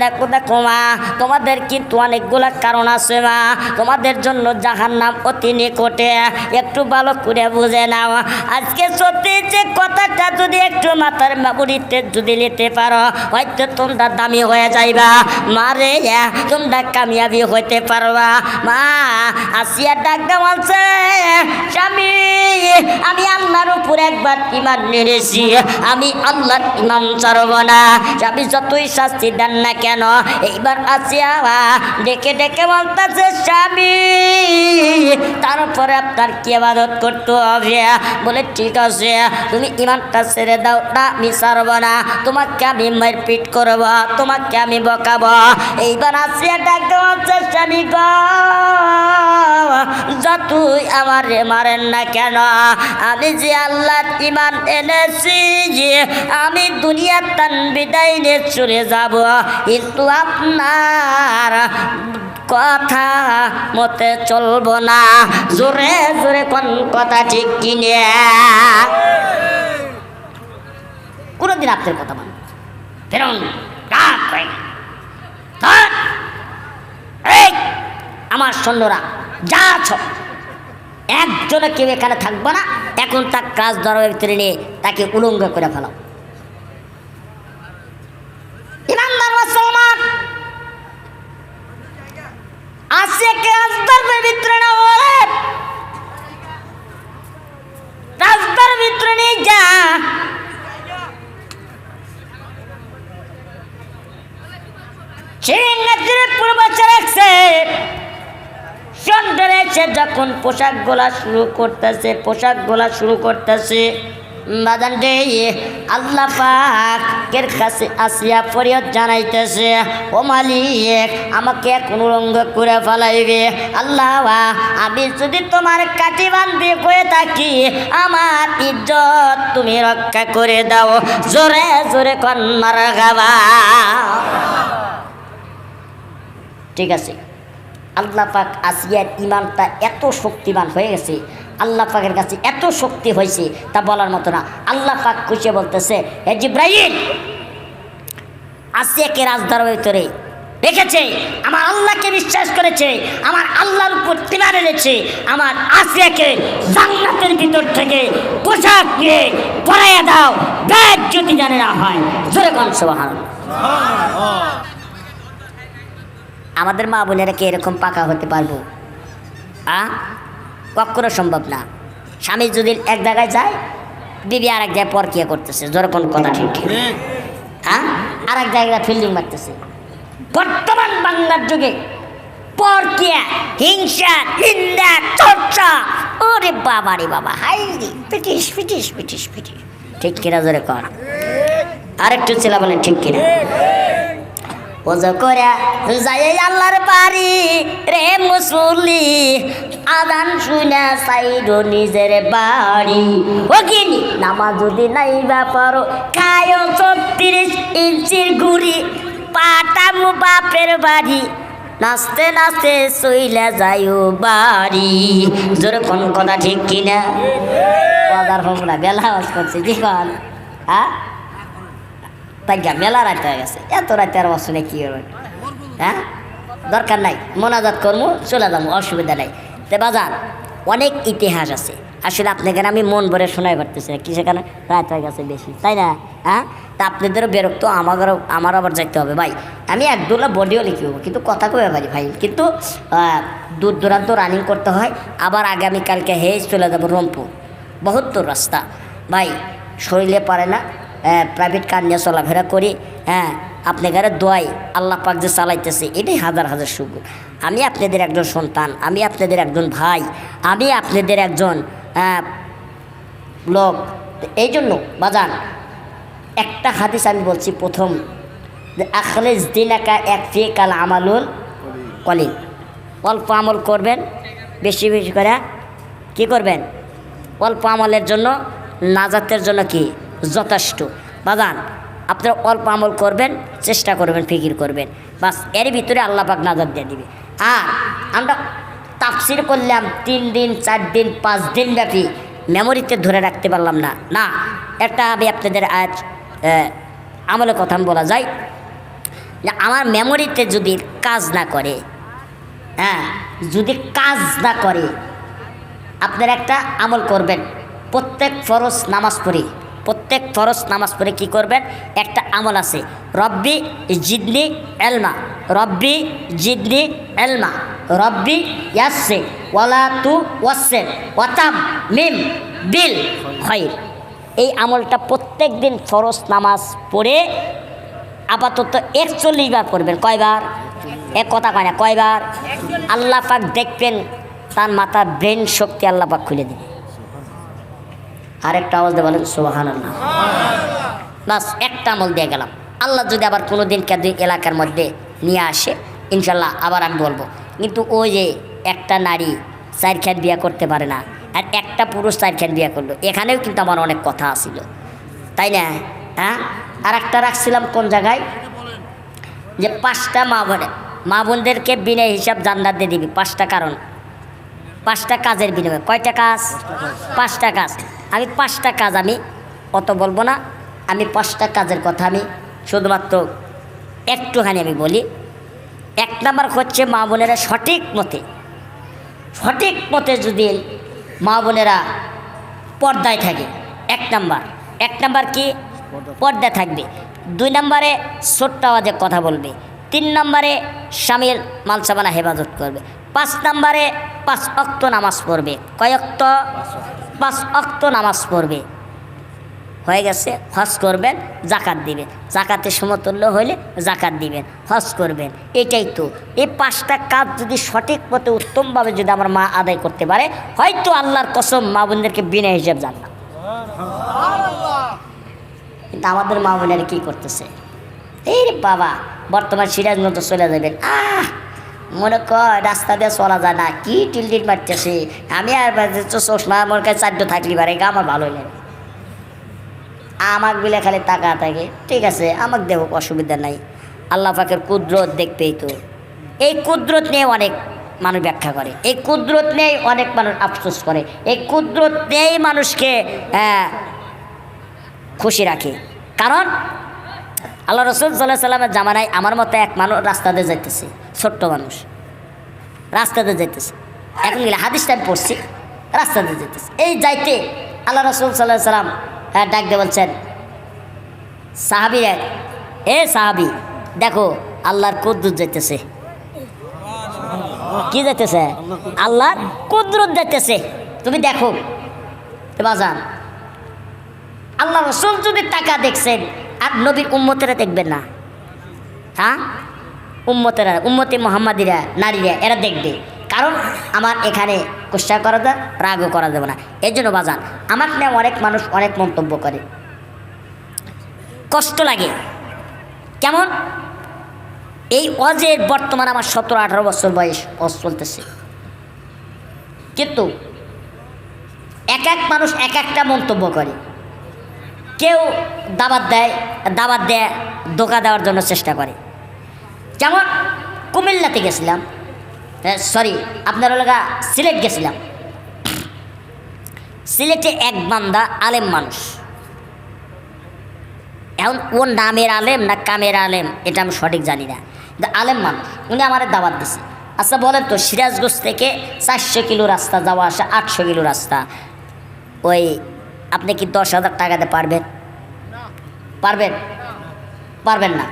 দেখো দেখো মা, তোমাদের কিন্তু অনেকগুলা কারণ আছে মা, তোমাদের জন্য জাহান্নাম অতি নিকটে। একটু ভালো করে বুঝে নাও। আজকে সত্যি যে কথাটা যদি একটু মাথার বাবুরিতে যদি নিতে পারো, হয়তো তোমরা দামি হয়ে যাইবা মারে, তোমরা কামিয়াবি হইতে পারবা। মা আসিয়া ডাকতে বলছে স্বামী আমি আল্লাহর উপর একবার ইমান নিয়েছি, আমি আল্লাহর ইমান ছাড়ব না। স্বামী যতই শাস্তি দেন না কেন, এইবার আসিয়া ডেকে ডেকে বলতেছে স্বামী তারপরে আপনার কি ইবাদত করতে হবে? বলে ঠিক আছে তুমি ইমানটা ছেড়ে দাও না, আমি ছাড়ব না, তোমাকে আমি মারপিট করব, তোমাকে আমি বকাবো। এইবার আসিয়া ডাকতে বলছে স্বামী গো যতই আমারে মারেন না কেন, আমি যে আল্লাহর ইমান এনেছি, যে আমি দুনিয়ার তান বিদায় নিয়ে চলে যাব, কিন্তু আপনার কথা মতে চলব না। জোরে জোরে কোন কথা ঠিক কিনে কোনদিন আপনার কথা মান ফেরন আমার সৈন্যরা যা আছো, একজনে কেউ এখানে থাকবে না। এখন তার কাজ দরবার ভিতরে নিয়ে তাকে উলঙ্গ করে ফেলাও। ইমানদার মুসলমান আসে কে রাজদরবার ভিতরে না বলে, রাজদরবার ভিতরে নিয়ে যা। যখন পোশাক গোলা শুরু করতেছে বাদান রে আল্লাহ পাকের কাছে আসিয়া ফরিয়াদ জানাইতেছে ও মালিক আমাকে এখন উলঙ্গ করে ফেলাইবে। আল্লাহ আমি যদি তোমার কাটি বান্ধি হয়ে থাকি, আমার ইজ্জত তুমি রক্ষা করে দাও। জোরে জোরে কন্যার গাবা। ঠিক আছে, আল্লাহ পাক আসিয়ার ইমানটা এত শক্তিমান হয়ে গেছে, আল্লাহ পাকের কাছে এত শক্তি হয়েছে তা বলার মতো না। আল্লাহ পাক খুশি বলতেছে হে জিব্রাইল, আসিয়াকে রাজদরবারের ভিতরে রেখেছে, আমার আল্লাহকে বিশ্বাস করেছে, আমার আল্লাহর উপর ঈমান এনেছে, আমার আসিয়াকে জান্নাতের ভিতর থেকে পোশাক নিয়ে পরাইয়া দাও, গায়ের যদি জানে না হয়। জোরে কোন সুবহানাল্লাহ। আমাদের মা বোনেরা কি এরকম পাকা হতে পারবো? কখনো সম্ভব না। স্বামী যদি এক জায়গায় যায়, বিবি আর এক জায়গায় পরকিয়া করতেছে। যেরকম কথা ঠিক ঠিক, আর এক জায়গায় ফিল্ডিং মারতেছে। বর্তমান বাংলার যুগে পরকিয়া, হিংসা, নিন্দা, চর্চা, ওরে বাবা রে বাবা, হাই রে পিটিস পিটিস পিটিস পিটিস। ঠিক কিনা জোরে কর, আরেকটু ছেলে বলেন ঠিক কিনা। ওজো করে যাই আল্লাহর বাড়ি রে মুসল্লি, আদান শুনে সাইডো নিজের বাড়ি। ও কিনি নামাজ যদি নাইবা পারো, খায়ো 36 ইঞ্চির ঘুড়ি, পাঠামু বাপের বাড়ি। নাচতে নাচতে চইলা যাইও বাড়ি। জোরে কোন কথা ঠিক কিনা? বাজার হোক না, বেলা আওয়াজ করছে কি কন? হ্যাঁ তাই মেলা রাত হয়ে গেছে, এত রাতে আর বসনে কি হবে? হ্যাঁ দরকার নাই, মোনাজাত করবো চলে যাবো, অসুবিধা নাই। তে বাজার অনেক ইতিহাস আছে, আসলে আপনাকে আমি মন ভরে শোনাই পারতেছি না, কি সেখানে রাত হয়ে গেছে বেশি, তাই না? হ্যাঁ তা আপনাদেরও বিরক্ত, আমার আবার যাইতে হবে ভাই। আমি একদুলা বডিও লিখি কিন্তু কথা কবে পারি ভাই, কিন্তু দূর দূরান্ত রানিং করতে হয়। আবার আগামীকালকে হেজ চলে যাবো রংপুর, বহুত দূর রাস্তা ভাই, শরীরে পারে না, প্রাইভেট কার নিয়ে চলাফেরা করি। হ্যাঁ আপনাদের দোয়াই আল্লাহ পাক যে চালাইতেছে, এটাই হাজার হাজার শুকর। আমি আপনাদের একজন সন্তান, আমি আপনাদের একজন ভাই, আমি আপনাদের একজন লোক। এই জন্য বাজান একটা হাদিস আমি বলছি প্রথম, যে আখলেস দিনাকা একফি কাল আমালুল কলিল। অল্প আমল করবেন, বেশি বেশি করে কী করবেন? অল্প আমলের জন্য নাজাতের জন্য কি যথেষ্ট। বাজান আপনারা অল্প আমল করবেন, চেষ্টা করবেন, ফিকির করবেন, বাস এর ভিতরে আল্লাহ পাক নাজাত দিয়ে দিবে। আর আমরা তাফসির করলাম 3 দিন 4 দিন 5 দিন ব্যাপী, মেমোরিতে ধরে রাখতে পারলাম না। না, একটা আমি আপনাদের আজ আমলের কথা বলা যায় যে আমার মেমোরিতে যদি কাজ না করে, হ্যাঁ যদি কাজ না করে, আপনারা একটা আমল করবেন। প্রত্যেক ফরজ নামাজ পড়ে কী করবেন? একটা আমল আছে, রব্বি জিদনি এলমা, রব্বি জিদনি এলমা, রব্বি ইয়াসসে ওয়ালা তু ওয়াসসে ওয়াতাম মিম বিল খৈর। এই আমলটা প্রত্যেক দিন ফরজ নামাজ পড়ে আপাতত 41 বার পড়বেন। কয়বার? এক কথা কয় না, কয়বার? আল্লাহ পাক দেখবেন তার মাথার ব্রেন শক্তি আল্লাহ পাক খুলে দিবে। আরেকটা আমল দিয়ে বলেন সুবহানাল্লাহ। বাস একটা আমল দিয়ে গেলাম। আল্লাহ যদি আবার কোনো দিন এলাকার মধ্যে নিয়ে আসে, ইনশাল্লাহ আবার আমি বলবো। কিন্তু ওই যে একটা নারী 4 খান বিয়ে করতে পারে না, আর একটা পুরুষ 4 খান বিয়ে করলো, এখানেও কিন্তু আমার অনেক কথা আসিল, তাই না? হ্যাঁ আর একটা রাখছিলাম কোন জায়গায়, যে 5টা মা বোনদেরকে বিনা হিসাব জান্নাত দিয়ে দিবি। 5টা কারণ, 5টা কাজের বিনিময়ে। কয়টা কাজ? 5টা কাজ। আমি 5টা কাজ আমি অত বলবো না, আমি 5টা কাজের কথা আমি শুধুমাত্র একটুখানি আমি বলি। 1 নাম্বার হচ্ছে মা বোনেরা সঠিক মতে যদি মা বোনেরা পর্দায় থাকে। 1 নাম্বার কি? পর্দা থাকবে। 2 নাম্বারে ছোট্ট আওয়াজে কথা বলবে। 3 নাম্বারে স্বামীর মালসাবানা হেফাজত করবে। 5 নাম্বারে 5 ওয়াক্ত নামাজ পড়বে। কয় ওয়াক্ত? 5 ওয়াক্ত নামাজ পড়বে। হয়ে গেছে। হজ করবেন, জাকাত দিবেন, জাকাতের সমতুল্য হইলে জাকাত দিবেন, হজ করবেন। এটাই তো। এই 5টা কাজ যদি সঠিক মতো উত্তমভাবে যদি আমার মা আদায় করতে পারে, হয়তো আল্লাহর কসম মা বোনদেরকে বিনা হিসাব জানলাম। কিন্তু আমাদের মা বোনেরা কী করতেছে? এই বাবা বর্তমান সিরাজগঞ্জ চলে যাবেন, মনে কর রাস্তা দিয়ে চলা যায় না, কি টিলটিল মারতেছে। আমি আর চশমা আমার কাছে 4টা থাকলি পারে, আমার ভালোই লাগে। আমাকে বিলে খালি টাকা থাকে, ঠিক আছে আমাকে দেব, অসুবিধা নাই। আল্লাহ পাকের কুদরত দেখতেই তো। এই কুদরত নিয়ে অনেক মানুষ ব্যাখ্যা করে, এই কুদরত নিয়েই অনেক মানুষ আফসোস করে, এই কুদরত নিয়েই মানুষকে খুশি রাখে। কারণ আল্লাহ রসুল সাল্লাল্লাহু আলাইহি সাল্লামের জামানায় আমার মতো এক মানুষ রাস্তাতে যাইতেছে, ছোট্ট মানুষ রাস্তাতে যাইতেছে। এখন গেলে হাদিসটা আমি পড়ছি, রাস্তাতে যাইতেছে। এই যাইতে আল্লাহ রসুল সাল্লাল্লাহু আলাইহি সাল্লাম ডাক দিয়ে বলছেন, সাহাবি, সাহাবি দেখো আল্লাহর কুদরত যাইতেছে। কি যাইতেছে? আল্লাহর কুদরত যাইতেছে, তুমি দেখো। বাজান আল্লাহ রসুল যদি টাকা দেখছেন, আর নবীর উম্মতেরা দেখবেন না? হ্যাঁ উম্মতে মোহাম্মদীরা, নারীরা এরা দেখবে। কারণ আমার এখানে কুৎসা করা যায়, রাগও করা যাবে না। এই জন্য বাজান আমাকে নিয়ে অনেক মানুষ অনেক মন্তব্য করে, কষ্ট লাগে। কেমন? এই অজের বর্তমানে আমার 17-18 বছর বয়স চলতেছে, কিন্তু এক মানুষ এক একটা মন্তব্য করে। কেউ দাবাত দেয়, ধোঁকা দেওয়ার জন্য চেষ্টা করে। যেমন কুমিল্লাতে গেছিলাম, সরি আপনার এলাকা সিলেট গেছিলাম। সিলেটে এক বান্দা আলেম মানুষ, এখন ওর নামের আলেম না কামের আলেম এটা আমি সঠিক জানি না, কিন্তু আলেম মানুষ। উনি আমার দাওয়াত দিছে, আচ্ছা বলেন তো সিরাজগঞ্জ থেকে 400 কিলো রাস্তা যাওয়া আসা, 800 কিলো রাস্তা, ওই আপনি কি 10,000 টাকাতে পারবেন? পারবেন? পারবেন না।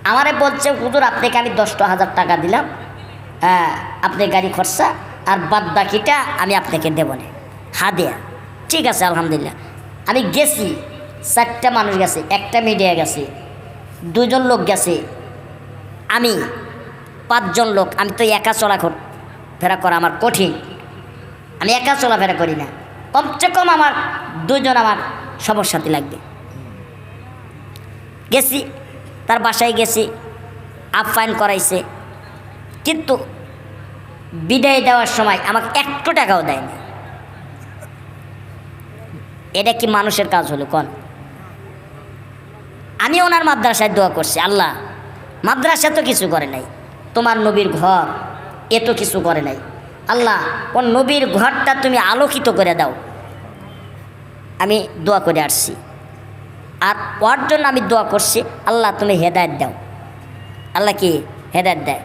আমারে বলছে হুজুর আপনাকে আমি 10,000 টাকা দিলাম, হ্যাঁ আপনি গাড়ি খরচা আর বাদ বাকিটা আমি আপনাকে দেব না, হাদিয়া। ঠিক আছে আলহামদুলিল্লাহ। আমি গেছি, 4টা মানুষ গেছে, একটা মিডিয়া গেছে, 2 জন লোক গেছে, আমি 5 জন লোক। আমি তো একা চলাফেরা করা আমার কঠিন, আমি একা চলাফেরা করি না, কমসে কম আমার 2 জন আমার সমস্যাতে লাগবে। গেছি, তার বাসায় গেছি, আপ্যায়ন করাইছে, কিন্তু বিদায় দেওয়ার সময় আমাকে 1 টাকাও দেয়নি। এটা কি মানুষের কাজ হলো কোন? আমি ওনার মাদ্রাসায় দোয়া করছি, আল্লাহ মাদ্রাসা তো কিছু করে নাই, তোমার নবীর ঘর এ তো কিছু করে নাই, আল্লাহ ও নবীর ঘরটা তুমি আলোকিত করে দাও। আমি দোয়া করে আসছি, আর ওর জন্য আমি দোয়া করছি, আল্লাহ তুমি হেদায়েত দাও। আল্লাহ কি হেদায়েত দেয়?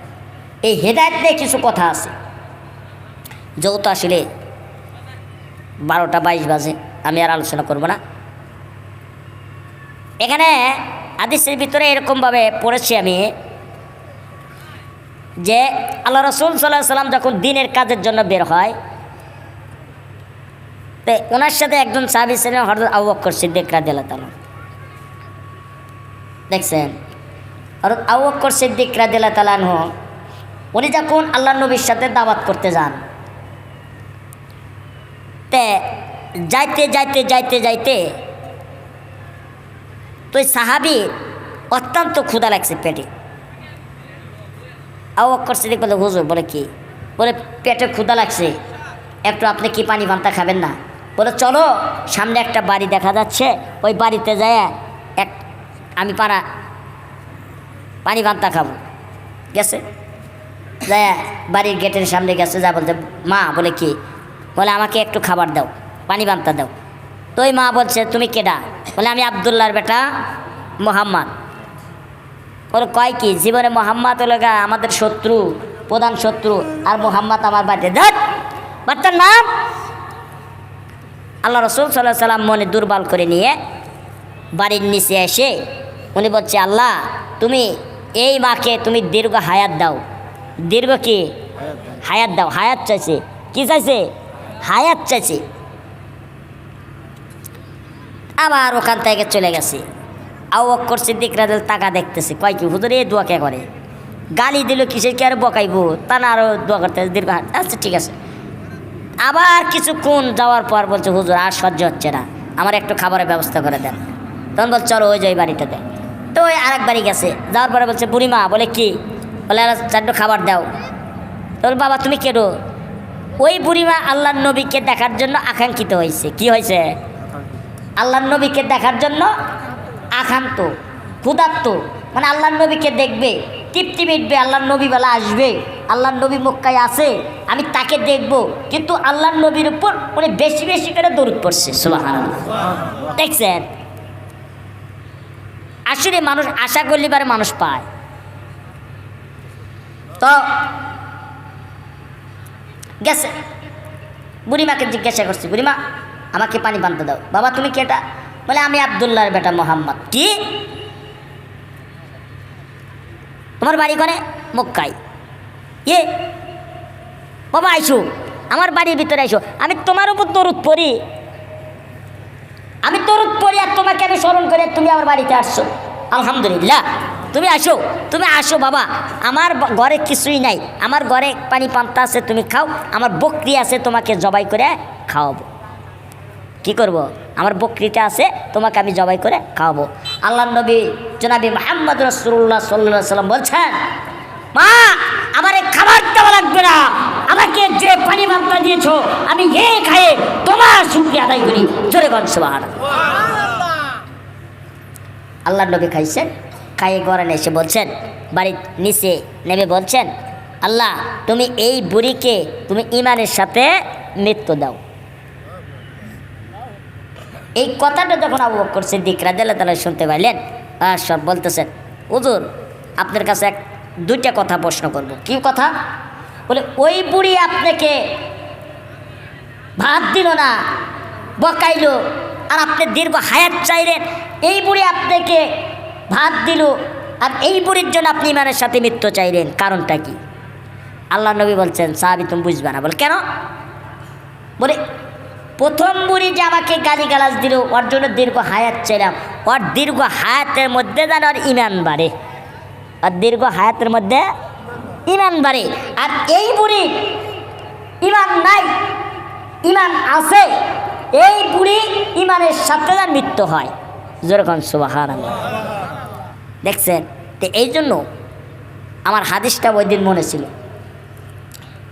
এই হেদায়েত দিয়ে কিছু কথা আছে, যেহেতু আসলে 12টা 22 বাজে, আমি আর আলোচনা করব না। এখানে হাদিসের ভিতরে এরকমভাবে পড়েছি আমি যে আল্লাহ রাসূল সাল্লাল্লাহু আলাইহি সাল্লাম যখন দিনের কাজের জন্য বের হয়, তো ওনার সাথে একজন সাহাবী ছিলেন হযরত আবু বকর সিদ্দিক রাদিয়াল্লাহু তাআলা। দেখছেন হযরত আবু বকর সিদ্দিক রাদিয়াল্লাহু তাআলা আনহু, উনি যখন আল্লাহর নবীর সাথে দাওয়াত করতে যান, তে যাইতে যাইতে যাইতে যাইতে তো ওই সাহাবী অত্যন্ত ক্ষুধা লাগছে পেটে। আবু বকর সিদ্দিক বলে হুজুর, বলে কি? বলে পেটে ক্ষুধা লাগছে, একটু আপনি কি পানি পান্তা খাবেন না? বলে চলো, সামনে একটা বাড়ি দেখা যাচ্ছে, ওই বাড়িতে যায় আমি পানি পান্তা খাবো। গেছে, যায় বাড়ির গেটের সামনে গেছে, যা বলতে মা, বলে কি? বলে আমাকে একটু খাবার দাও, পানি পান্তা দাও। তো ওই মা বলছে তুমি কেডা? বলে আমি আবদুল্লাহর বেটা মোহাম্মদ। বলে কয় কি? জীবনে মোহাম্মদ হলো আমাদের শত্রু, প্রধান শত্রু, আর মোহাম্মদ আমার বাড়িতে দেখ বাচ্চার নাম। আল্লাহ রাসূল সাল্লাল্লাহু আলাইহি সাল্লাম মনে দুর্বল করে নিয়ে বাড়ির নিচে এসে উনি বলছে, আল্লাহ তুমি এই মাকে তুমি দীর্ঘ হায়াত দাও। দীর্ঘ কি? হায়াত দাও। হায়াত চাইছে, কি চাইছে? হায়াত চাইছে। আবার ওখান থেকে চলে গেছে। আবু বকর সিদ্দিক রাদিয়াল্লাহু টাকা দেখতেছে, কয় কি হুজুর এই দোয়া কে করে? গালি দিল কিসের, কি আর বকাইবো? তা না আরও দোয়া করতে দীর্ঘ। আচ্ছা ঠিক আছে। আবার কিছুক্ষণ যাওয়ার পর বলছে হুজুর আর সহ্য হচ্ছে না, আমার একটু খাবারের ব্যবস্থা করে দেন। তখন বলছে চলো ওই যে ওই বাড়িটাতে। তো ওই আরেক বাড়ি গেছে, যাওয়ার পরে বলছে বুড়িমা, বলে কি? বলে আর 4টো খাবার দাও। তোর বাবা তুমি কেডো? ওই বুড়িমা আল্লাহর নবীকে দেখার জন্য আকাঙ্ক্ষিত হয়েছে। কি হয়েছে? আল্লাহর নবীকে দেখার জন্য আকান্ত, ক্ষুধার্ত, মানে আল্লাহর নবীকে দেখবে, তৃপ্তি মিটবে, আল্লাহর নবী বেলা আসবে, আল্লাহর নবী মক্কায় আছে, আমি তাকে দেখব। কিন্তু আল্লাহর নবীর উপর উনি বেশি বেশি করে দরুদ পড়ছে। সুবহানাল্লাহ। দেখছেন, আসলে মানুষ আশা করলে পারে মানুষ পায়। তো গেছে, বুড়িমাকে জিজ্ঞাসা করছি, বুড়িমা আমাকে পানি পান্তা দাও। বাবা তুমি কেটা? বলে আমি আবদুল্লাহর বেটা মোহাম্মদ। কি? তোমার বাড়ি করে? মক্কায়। ইয়ে বাবা আইসো, আমার বাড়ির ভিতরে আইসো, আমি তোমার উপর দরুদ পড়ি, আমি দরুদ পড়ি আর তোমাকে আমি স্মরণ করে তুমি আমার বাড়িতে আসছো। আলহামদুলিল্লাহ, তুমি আসো, তুমি আসো বাবা। আমার ঘরে কিছুই নাই, আমার ঘরে পানি পান্তা আছে, তুমি খাও। আমার বকরি আছে, তোমাকে জবাই করে খাওয়াবো। কি করব? আমার বকরিটা আছে, তোমাকে আমি জবাই করে খাওয়াবো। আল্লাহর নবী জনাবি মুহাম্মদ রাসূলুল্লাহ সাল্লাল্লাহু আলাইহি ওয়াসাল্লাম বলছেন, মা আমার খাবার দেওয়া লাগবে না, আমাকে যে পানি পান্তা দিয়েছো আমি খায়ে তোমার শুকরিয়া আদায় করি। জোরে বল সুবহানাল্লাহ। আল্লাহর নবী খাইছেন, খাইয়ে ঘরে এসে বলছেন, বাড়ির নিচে নেমে বলছেন, আল্লাহ তুমি এই বুড়িকে তুমি ইমানের সাথে মৃত্যু দাও। এই কথাটা যখন আবু বকর সিদ্দিক রাদিয়াল্লাহু তাআলা শুনতে পাইলেন, সব বলতেছেন, হুজুর আপনার কাছে দুইটা কথা প্রশ্ন করব। কি কথা? বলে ওই বুড়ি আপনাকে ভাত দিল না, বকাইলো, আর আপনি দীর্ঘ হায়াত চাইলেন। এই বুড়ি আপনাকে ভাত দিল, আর এই বুড়ির জন্য আপনি ইমানের সাথে মৃত্যু চাইলেন, কারণটা কি? আল্লাহ নবী বলছেন, সাহাবী তুমি বুঝবে না। বলে কেন? বলে প্রথম বুড়ি যে আমাকে গালিগালাজ দিল, ওর জন্য দীর্ঘ হায়াত চাইলাম, ওর দীর্ঘ হায়াতের মধ্যে যেন ওর ইমান বাড়ে, আর দীর্ঘ হায়াতের মধ্যে ইমান বাড়ে। আর এই বুড়ি ইমান নাই, ইমান আছে, এই বুড়ি ইমানের সাথে যেন মৃত্যু হয়। যেরকম সুবহানাল্লাহ। দেখছেন? তো এই জন্য আমার হাদিসটা ওই দিন মনে ছিল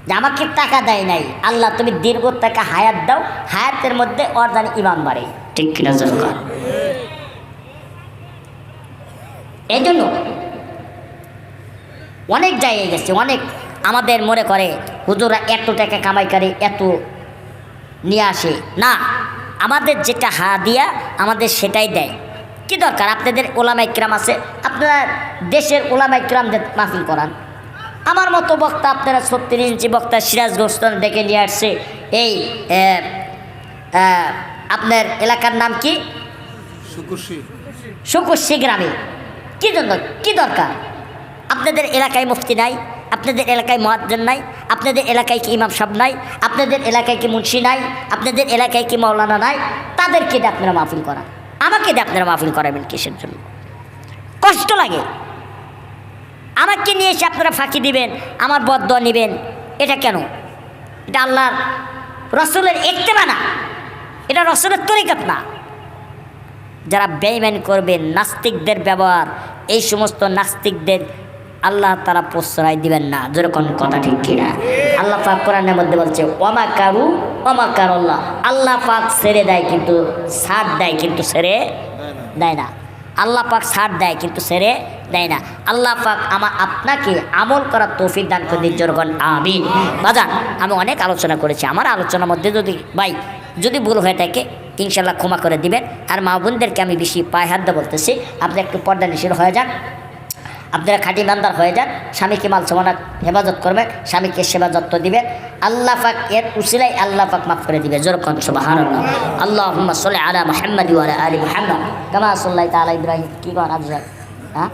যে আমাকে টাকা দেয় নাই, আল্লাহ তুমি দীর্ঘ টাকা হায়াত দাও, হায়াতের মধ্যে ওর যেন ইমান বাড়ে। ঠিক কিনা? জরকার। এই জন্য অনেক জায়গায় গেছে, অনেক আমাদের মনে করে হুজুরা এত টাকা কামাই করে, এত নিয়ে আসে না। আমাদের যেটা হাদিয়া আমাদের সেটাই দেয়। কি দরকার? আপনাদের ওলামা ইকরাম আছে, আপনারা দেশের ওলামা ইকরামদের মাহফিল করান। আমার মতো বক্তা আপনারা 36 ইঞ্চি বক্তা সিরাজগঞ্জ ডেকে নিয়ে আসছে। এই আপনার এলাকার নাম কি? সুকুশি গ্রামে। কী জন্য? কি দরকার? আপনাদের এলাকায় মুফতি নাই, আপনাদের এলাকায় মুয়াজ্জিন নাই, আপনাদের এলাকায় কি ইমাম সাহেব নাই, আপনাদের এলাকায় কি মুন্সি নাই, আপনাদের এলাকায় কি মাওলানা নাই? তাদেরকে দিয়ে আপনারা মাহফিল করান, আমাকে দিয়ে আপনারা মাহফিল করাবেন কিসের জন্য? কষ্ট লাগে। আমাকে নিয়ে এসে আপনারা ফাঁকি দিবেন, আমার বদদোয়া নেবেন, এটা কেন? এটা আল্লাহর রসুলের ইত্তেবা না, এটা রসুলের তরিকত না। যারা বেঈমানি করবেন, নাস্তিকদের ব্যবহার, এই সমস্ত নাস্তিকদের আল্লাহ তারা প্রশ্রয় দিবেন না। যেরকম কথা ঠিক কিনা? আল্লাহ পাক কোরআনের মধ্যে বলছে, ওয়ামাকারু ওয়ামাকারুল্লাহ। আল্লাহ পাক ছেড়ে দেয় কিন্তু ছাড় দেয়, কিন্তু ছেড়ে দেয় না। আল্লাহ পাক ছাড় দেয় কিন্তু ছেড়ে দেয় না। আল্লাহ পাক আপনাকে আমল করার তৌফিক দান করে দিন। যেরকম আমিন। বাজান, আমি অনেক আলোচনা করেছি, আমার আলোচনার মধ্যে যদি ভুল হয়ে থাকে ইনশাল্লাহ ক্ষমা করে দিবেন। আর মা বোনদেরকে আমি বেশি পায়ে হাত দিয়ে বলতেছি, আপনি একটু পর্দা নিষেধ হয়ে যান, আপনারা খাঁটি ইমানদার হয়ে যান, স্বামীকে মাল সমানা হেফাজত করবেন, স্বামীকে সেবা যত্ন দিবেন। আল্লাহ পাক এর উসিলায় আল্লাহ পাক মাফ করে দিবে। যেরকম সুবহানাল্লাহ। আল্লাহুম্মা সাল্লি আলা মুহাম্মাদ ওয়া আলা আলি মুহাম্মাদ কামা সাল্লাইতা আলা ইব্রাহিম। কি কন আফজাল? হ্যাঁ